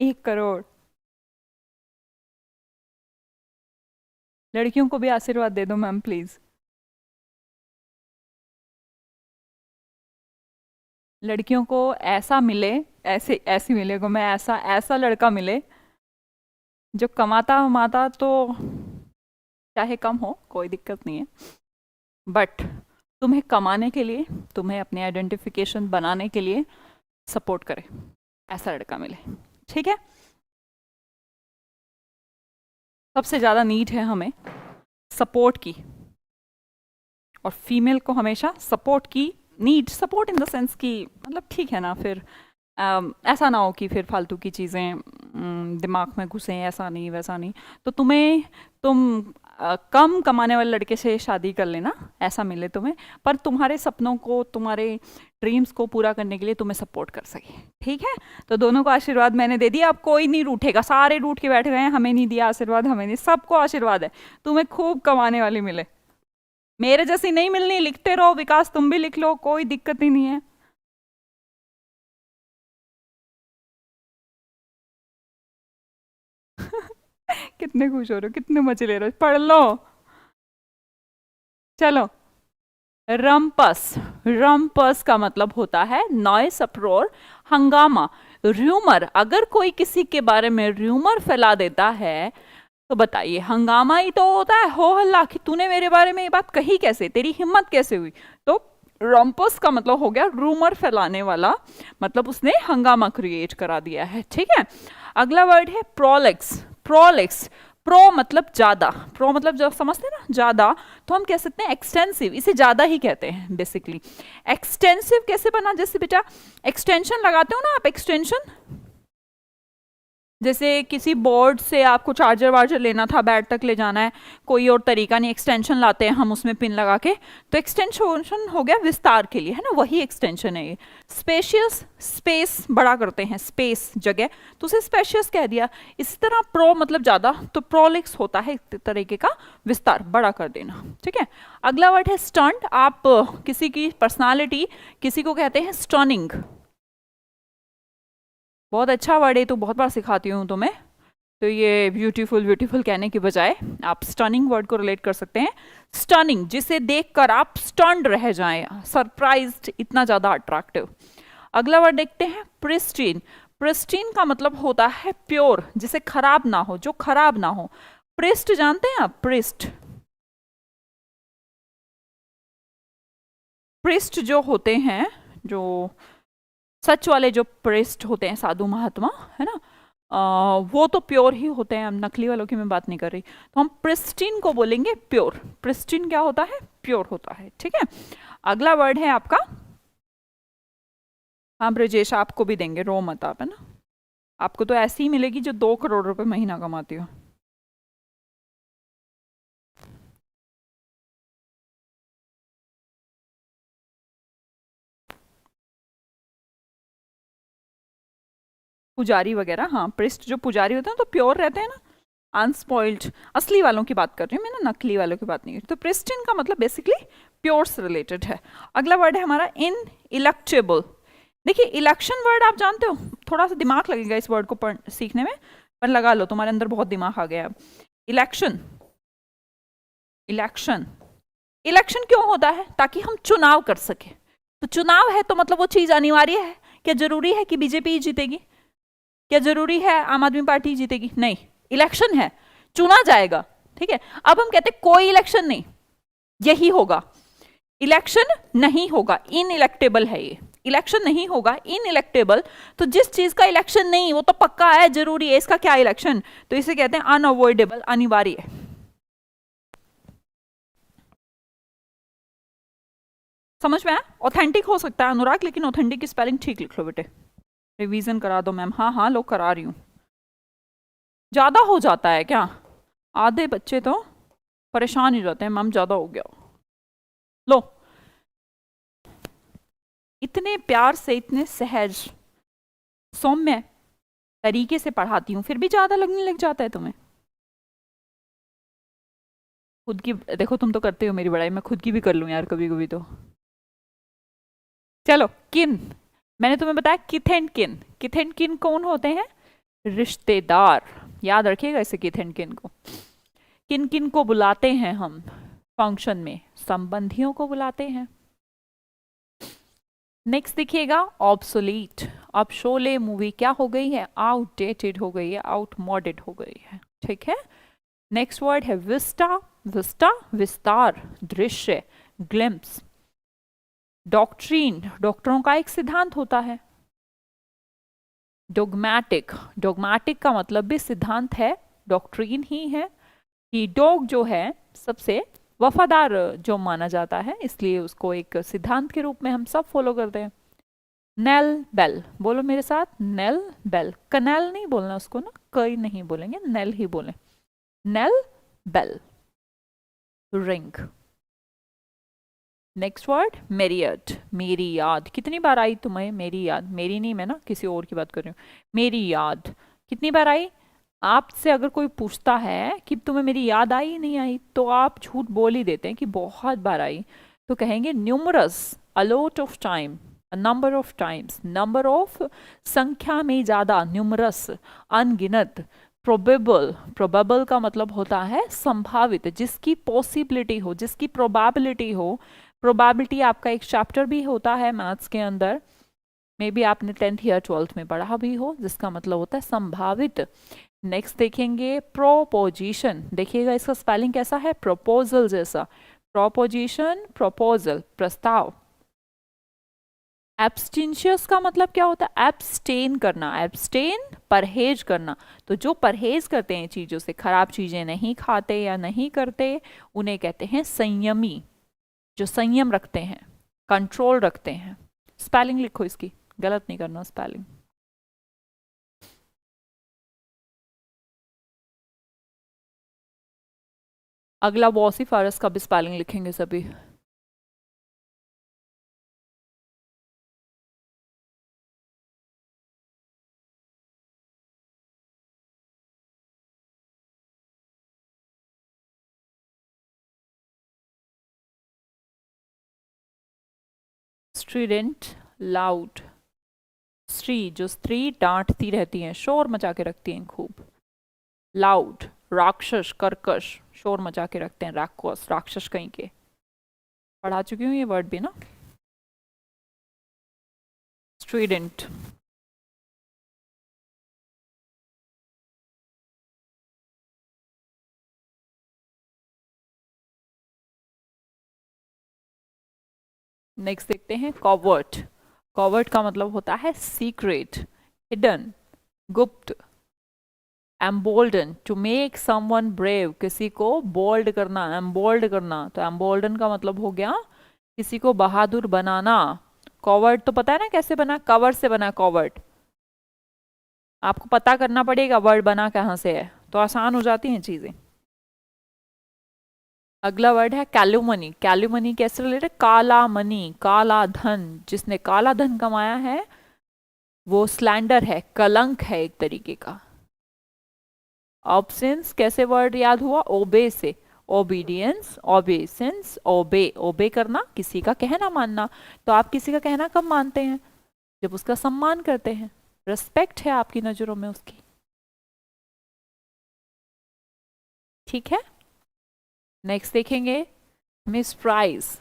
1 करोड़। लड़कियों को भी आशीर्वाद दे दो मैम प्लीज। लड़कियों को ऐसा मिले, ऐसे ऐसी मिले को मैं, ऐसा ऐसा लड़का मिले जो कमाता वमाता तो चाहे कम हो कोई दिक्कत नहीं है, बट तुम्हें कमाने के लिए, तुम्हें अपने आइडेंटिफिकेशन बनाने के लिए सपोर्ट करे, ऐसा लड़का मिले, ठीक है। सबसे ज़्यादा नीड है हमें सपोर्ट की, और फीमेल को हमेशा सपोर्ट की need, support in the sense कि मतलब ठीक है ना, फिर ऐसा ना हो कि फिर फालतू की चीज़ें दिमाग में घुसें, ऐसा नहीं वैसा नहीं। तो तुम कम कमाने वाले लड़के से शादी कर लेना, ऐसा मिले तुम्हें, पर तुम्हारे सपनों को, तुम्हारे ड्रीम्स को पूरा करने के लिए तुम्हें सपोर्ट कर सके, ठीक है। तो दोनों को आशीर्वाद मैंने दे दिया, अब कोई नहीं रूठेगा, सारे रूठ के बैठे हुए हैं, हमें नहीं दिया आशीर्वाद, हमें नहीं, सबको आशीर्वाद है तुम्हें खूब कमाने वाली मिले। मेरे जैसी नहीं मिलनी, लिखते रहो, विकास तुम भी लिख लो, कोई दिक्कत ही नहीं है। कितने खुश हो रहे हो, कितने मजे ले रहे हो, पढ़ लो। चलो, रम्पस, रम्पस का मतलब होता है नॉइस, अप्रोर, हंगामा, र्यूमर। अगर कोई किसी के बारे में र्यूमर फैला देता है तो बताइए, हंगामा ही तो होता है, हो हल्ला कि तूने मेरे बारे में ये बात कही कैसे, तेरी हिम्मत कैसे हुई। तो रॉम्पस का मतलब हो गया रूमर फैलाने वाला, मतलब उसने हंगामा क्रिएट करा दिया है, ठीक है। अगला वर्ड है प्रोलेक्स, प्रोलेक्स। प्रो मतलब ज्यादा, प्रो मतलब जब समझते हैं ना ज्यादा, तो हम कह सकते हैं एक्सटेंसिव, इसे ज्यादा ही कहते हैं बेसिकली। एक्सटेंसिव कैसे बना, जैसे बेटा एक्सटेंशन लगाते हो ना आप, एक्सटेंशन, जैसे किसी बोर्ड से आपको चार्जर वार्जर लेना था, बैट तक ले जाना है, कोई और तरीका नहीं, एक्सटेंशन लाते हैं हम उसमें पिन लगा के, तो एक्सटेंशन हो गया विस्तार के लिए, है ना, वही एक्सटेंशन है ये। स्पेशियस, स्पेस बड़ा करते हैं, स्पेस जगह, तो उसे स्पेशियस कह दिया। इसी तरह प्रो मतलब ज़्यादा, तो प्रोलिक्स होता है एक तरीके का विस्तार, बड़ा कर देना, ठीक है। अगला वर्ड है स्टंट। आप किसी की पर्सनालिटी, किसी को कहते हैं स्टनिंग, बहुत अच्छा वर्ड है, तो बहुत बार सिखाती हूँ तो मैं, तो ये ब्यूटीफुल ब्यूटीफुल कहने की बजाय आप स्टनिंग वर्ड को रिलेट कर सकते हैं स्टनिंग, जिसे देखकर आप स्टन्ड रह जाएं, सरप्राइज्ड, इतना ज्यादा अट्रैक्टिव। अगला वर्ड देखते हैं प्रिस्टीन। प्रिस्टीन का मतलब होता है प्योर, जिसे खराब ना हो, जो खराब ना हो। प्रिस्ट जानते हैं आप? प्रिस्ट, प्रिस्ट जो होते हैं, जो सच वाले जो प्रिस्ट होते हैं, साधु महात्मा, है ना, वो तो प्योर ही होते हैं, हम नकली वालों की मैं बात नहीं कर रही। तो हम प्रिस्टीन को बोलेंगे प्योर। प्रिस्टीन क्या होता है? प्योर होता है, ठीक है। अगला वर्ड है आपका, हाँ ब्रजेश आपको भी देंगे, रो मत आप, है ना, आपको तो ऐसी ही मिलेगी जो 2 करोड़ रुपए महीना कमाती हो। पुजारी वगैरह, हाँ, प्रिस्ट जो पुजारी होते हैं तो प्योर रहते हैं ना, अनस्पॉइल्ड। असली वालों की बात कर रही हूँ मैं ना, नकली वालों की बात नहीं कर रही। तो प्रिस्टिन का मतलब बेसिकली प्योर से रिलेटेड है। अगला वर्ड है हमारा इन इलेक्टेबल। देखिए इलेक्शन वर्ड आप जानते हो, थोड़ा सा दिमाग लगेगा इस वर्ड को सीखने में, पर लगा लो, तुम्हारे अंदर बहुत दिमाग आ गया अब। इलेक्शन, इलेक्शन, इलेक्शन क्यों होता है? ताकि हम चुनाव कर सके। तो चुनाव है तो मतलब वो चीज अनिवार्य है। क्या जरूरी है कि बीजेपी जीतेगी? क्या जरूरी है आम आदमी पार्टी जीतेगी? नहीं, इलेक्शन है, चुना जाएगा, ठीक है। अब हम कहते हैं कोई इलेक्शन नहीं, यही होगा। इलेक्शन नहीं होगा, इन इलेक्टेबल है ये, इलेक्शन नहीं होगा, इन इलेक्टेबल। तो जिस चीज का इलेक्शन नहीं वो तो पक्का है, जरूरी है, इसका क्या इलेक्शन? तो इसे कहते हैं अनअवॉइडेबल, अनिवार्य है। समझ में आया? ऑथेंटिक हो सकता है अनुराग, लेकिन ऑथेंटिक की स्पेलिंग ठीक लिख लो बेटे। रिवीजन करा दो मैम। हाँ हाँ लो, करा रही हूँ। ज्यादा हो जाता है क्या? आधे बच्चे तो परेशान ही जाते हैं, मैम ज्यादा हो गया। लो, इतने प्यार से, इतने सहज सौम्य तरीके से पढ़ाती हूँ, फिर भी ज्यादा लगने लग जाता है तुम्हें। खुद की देखो, तुम तो करते हो मेरी बड़ाई, मैं खुद की भी कर लूँ यार कभी कभी तो। चलो, किन, मैंने तुम्हें बताया किथ एंड किन। किथ एंड किन कौन होते हैं? रिश्तेदार। याद रखिएगा इसे, किथ एंड किन को। किन किन को बुलाते हैं हम फंक्शन में? संबंधियों को बुलाते हैं। नेक्स्ट देखिएगा ऑब्सोलीट। अब शोले मूवी क्या हो गई है? आउटडेटेड हो गई है, आउटमॉडेड हो गई है, ठीक है। नेक्स्ट वर्ड है विस्टा। विस्टा विस्तार, दृश्य, ग्लिम्स। डॉक्ट्रीन, डॉक्टरों का एक सिद्धांत होता है। डोगमैटिक, डोगमैटिक का मतलब भी सिद्धांत है, डॉक्ट्रीन ही है। कि डॉग जो है सबसे वफादार जो माना जाता है, इसलिए उसको एक सिद्धांत के रूप में हम सब फॉलो करते हैं। नेल बेल, बोलो मेरे साथ, नेल बेल। कनेल नहीं बोलना उसको ना, कई नहीं बोलेंगे, नेल ही बोले। Knell bell, ring. Next word myriad, मेरी याद। कितनी बार आई तुम्हें मेरी याद? मेरी नहीं, मैं ना किसी और की बात कर रही हूँ। मेरी याद कितनी बार आई? आपसे अगर कोई पूछता है कि तुम्हें मेरी याद आई नहीं आई, तो आप झूठ बोल ही देते हैं कि बहुत बार आई। तो कहेंगे numerous, a lot of time, number of times, number of, संख्या में ज्यादा, न्यूमरस, अनगिनत। प्रोबेबल, प्रोबेबल का मतलब होता है संभावित, जिसकी पॉसिबिलिटी हो, जिसकी प्रोबेबिलिटी हो। प्रोबेबिलिटी आपका एक चैप्टर भी होता है मैथ्स के अंदर, मे बी आपने 10th या 12th में पढ़ा भी हो, जिसका मतलब होता है संभावित। नेक्स्ट देखेंगे प्रोपोजिशन। देखिएगा इसका स्पेलिंग कैसा है? प्रोपोजल जैसा। प्रोपोजिशन, प्रोपोजल, प्रस्ताव। एब्सटेंशियस का मतलब क्या होता है? एब्सटेन करना, एब्सटेन परहेज करना। तो जो परहेज करते हैं चीजों से, खराब चीजें नहीं खाते या नहीं करते, उन्हें कहते हैं संयमी। जो संयम रखते हैं, कंट्रोल रखते हैं। स्पेलिंग लिखो इसकी, गलत नहीं करना स्पेलिंग। अगला वॉसिफारस का भी स्पेलिंग लिखेंगे सभी। स्ट्रीडेंट, लाउड। स्त्री, जो स्त्री डांटती रहती हैं, शोर मचा के रखती हैं खूब। लाउड, राक्षस, कर्कश, शोर मचा के रखते हैं, राक्षस, राक्षस कहीं के। पढ़ा चुकी हूँ ये वर्ड भी ना। स्टूडेंट, नेक्स्ट देखते हैं कॉवर्ट। कॉवर्ट का मतलब होता है सीक्रेट, हिडन, गुप्त। Embolden, to make someone brave, किसी को बोल्ड करना, एम्बोल्ड करना। तो एम्बोल्डन का मतलब हो गया किसी को बहादुर बनाना। कॉवर्ट तो पता है ना कैसे बना, कवर से बना कॉवर्ट। आपको पता करना पड़ेगा वर्ड बना कहाँ से है, तो आसान हो जाती हैं चीजें। अगला वर्ड है कैलुमनी। कैलुमनी कैसे रिलेटेड, काला मनी, काला धन। जिसने काला धन कमाया है वो स्लैंडर है, कलंक है एक तरीके का। ऑब्सेंस कैसे वर्ड याद हुआ, ओबे से। ओबीडियंस, ओबेसेंस, ओबे, ओबे करना, किसी का कहना मानना। तो आप किसी का कहना कब मानते हैं, जब उसका सम्मान करते हैं, रिस्पेक्ट है आपकी नजरों में उसकी। ठीक है, नेक्स्ट देखेंगे मिसप्राइज।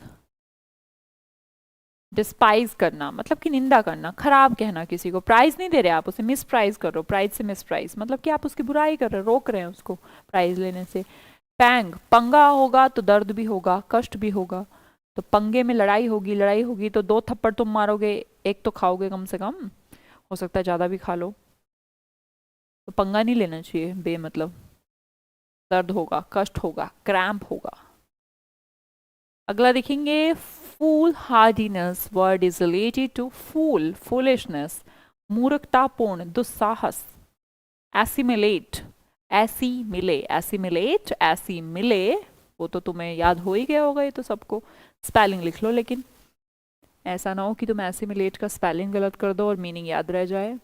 डिस्पाइज करना मतलब कि निंदा करना, खराब कहना किसी को। प्राइज नहीं दे रहे आप उसे, मिसप्राइज कर रहे हो। प्राइज से मिसप्राइज मतलब कि आप उसकी बुराई कर रहे हो, रोक रहे हैं उसको प्राइज लेने से। पैंग, पंगा होगा तो दर्द भी होगा, कष्ट भी होगा। तो पंगे में लड़ाई होगी, लड़ाई होगी तो 2 थप्पड़ तुम मारोगे, एक तो खाओगे कम से कम, हो सकता है ज्यादा भी खा लो। तो पंगा नहीं लेना चाहिए बेमतलब। दर्द होगा, कष्ट होगा, क्रैम्प होगा। अगला देखेंगे foolhardiness. Word is related to fool, foolishness, मूर्खतापूर्ण, दुस्साहस। एसिमिलेट, ऐसी मिले, एसिमिलेट, ऐसी मिले, वो तो तुम्हें याद हो ही गया होगा ये तो सबको। स्पेलिंग लिख लो, लेकिन ऐसा ना हो कि तुम एसिमिलेट का स्पेलिंग गलत कर दो और मीनिंग याद रह जाए।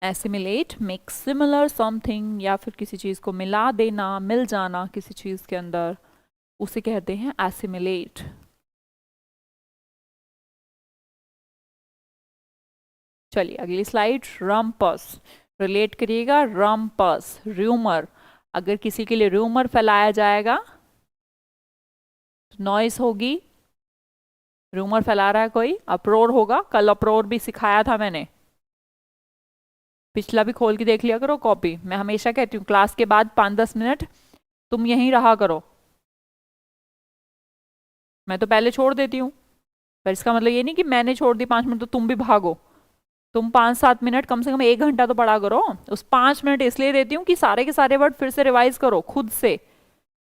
एसिमिलेट, मेक सिमिलर समथिंग, या फिर किसी चीज को मिला देना, मिल जाना किसी चीज के अंदर, उसे कहते हैं एसिमिलेट। चलिए अगली स्लाइड, रम्पस। रिलेट करिएगा, रम्पस, र्यूमर। अगर किसी के लिए र्यूमर फैलाया जाएगा तो नॉइस होगी। रूमर फैला रहा है कोई, अप्रोर होगा। कल अप्रोर भी सिखाया था मैंने, पिछला भी खोल के देख लिया करो कॉपी। मैं हमेशा कहती हूँ क्लास के बाद 5-10 मिनट तुम यहीं रहा करो। मैं तो पहले छोड़ देती हूँ, पर इसका मतलब ये नहीं कि मैंने छोड़ दी 5 मिनट तो तुम भी भागो। तुम 5-7 मिनट, कम से कम 1 घंटा तो पढ़ा करो। उस 5 मिनट इसलिए देती हूँ कि सारे के सारे वर्ड फिर से रिवाइज करो खुद से,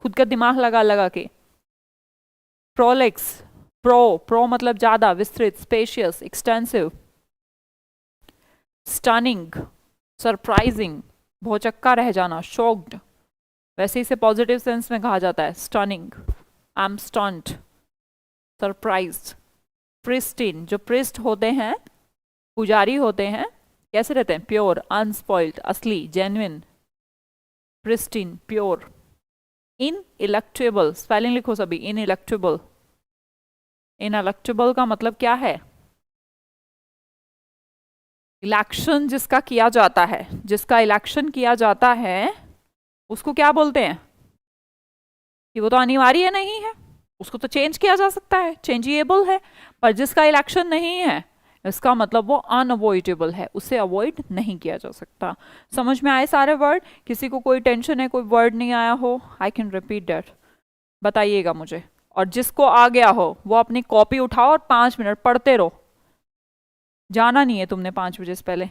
खुद का दिमाग लगा लगा के। प्रोलेक्स, प्रो मतलब ज्यादा, विस्तृत, स्पेशियस, एक्सटेंसिव। स्टनिंग, सरप्राइजिंग, भौचक्का रह जाना, शॉक्ड। वैसे इसे पॉजिटिव सेंस में कहा जाता है, stunning, I am stunt, surprised. Pristine, जो प्रिस्ट होते हैं, पुजारी होते हैं, कैसे रहते हैं, प्योर, अनस्पॉइल्ड, असली, जेन्युइन, प्रिस्टीन, प्योर। इन इलेक्टेबल, स्पेलिंग लिखो सभी, इन इलेक्टेबल। इन इलेक्टेबल का मतलब क्या है, इलेक्शन जिसका किया जाता है, जिसका इलेक्शन किया जाता है उसको क्या बोलते हैं, कि वो तो अनिवार्य नहीं है, उसको तो चेंज किया जा सकता है, चेंजेबल है। पर जिसका इलेक्शन नहीं है इसका मतलब वो अनअवॉइडेबल है, उसे अवॉइड नहीं किया जा सकता। समझ में आए सारे वर्ड, किसी को कोई टेंशन है, कोई वर्ड नहीं आया हो, आई कैन रिपीट दैट, बताइएगा मुझे। और जिसको आ गया हो वो अपनी कॉपी उठाओ और 5 मिनट पढ़ते रहो, जाना नहीं है तुमने 5 बजे से पहले।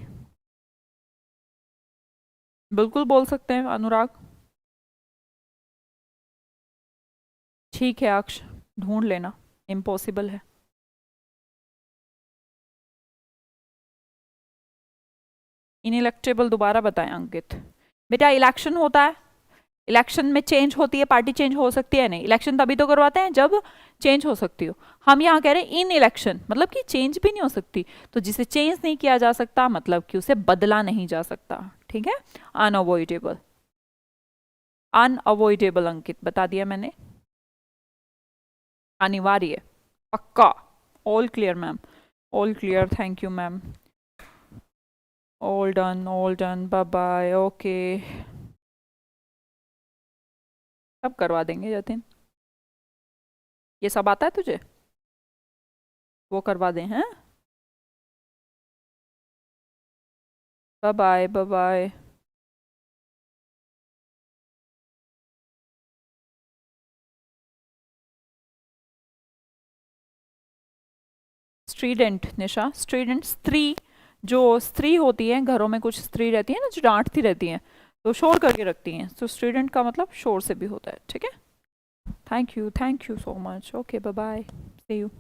बिल्कुल बोल सकते हैं अनुराग। ठीक है अक्ष, ढूंढ लेना, इम्पॉसिबल है। इनइलेक्टेबल दोबारा बताएं अंकित। बेटा इलेक्शन होता है, इलेक्शन में चेंज होती है, पार्टी चेंज हो सकती है नहीं, इलेक्शन तभी तो करवाते हैं जब चेंज हो सकती हो। हम यहाँ कह रहे हैं इन इलेक्शन मतलब कि चेंज भी नहीं हो सकती, तो जिसे चेंज नहीं किया जा सकता मतलब कि उसे बदला नहीं जा सकता। ठीक है, अनअवॉइडेबल, अनअवॉइडेबल अंकित बता दिया मैंने। अनिवार्य, पक्का, all clear ma'am, all clear, thank you ma'am. All done, bye bye, okay. सब करवा देंगे जतिन। ये सब आता है तुझे? वो करवा दें हैं। Bye bye, bye bye. Strident Nisha, strident स्त्री, जो स्त्री होती है घरों में, कुछ स्त्री रहती है ना जो डांटती रहती हैं, तो शोर करके रखती हैं, तो स्ट्रीडेंट का मतलब शोर से भी होता है, ठीक है। Thank you so much, okay bye bye, see you.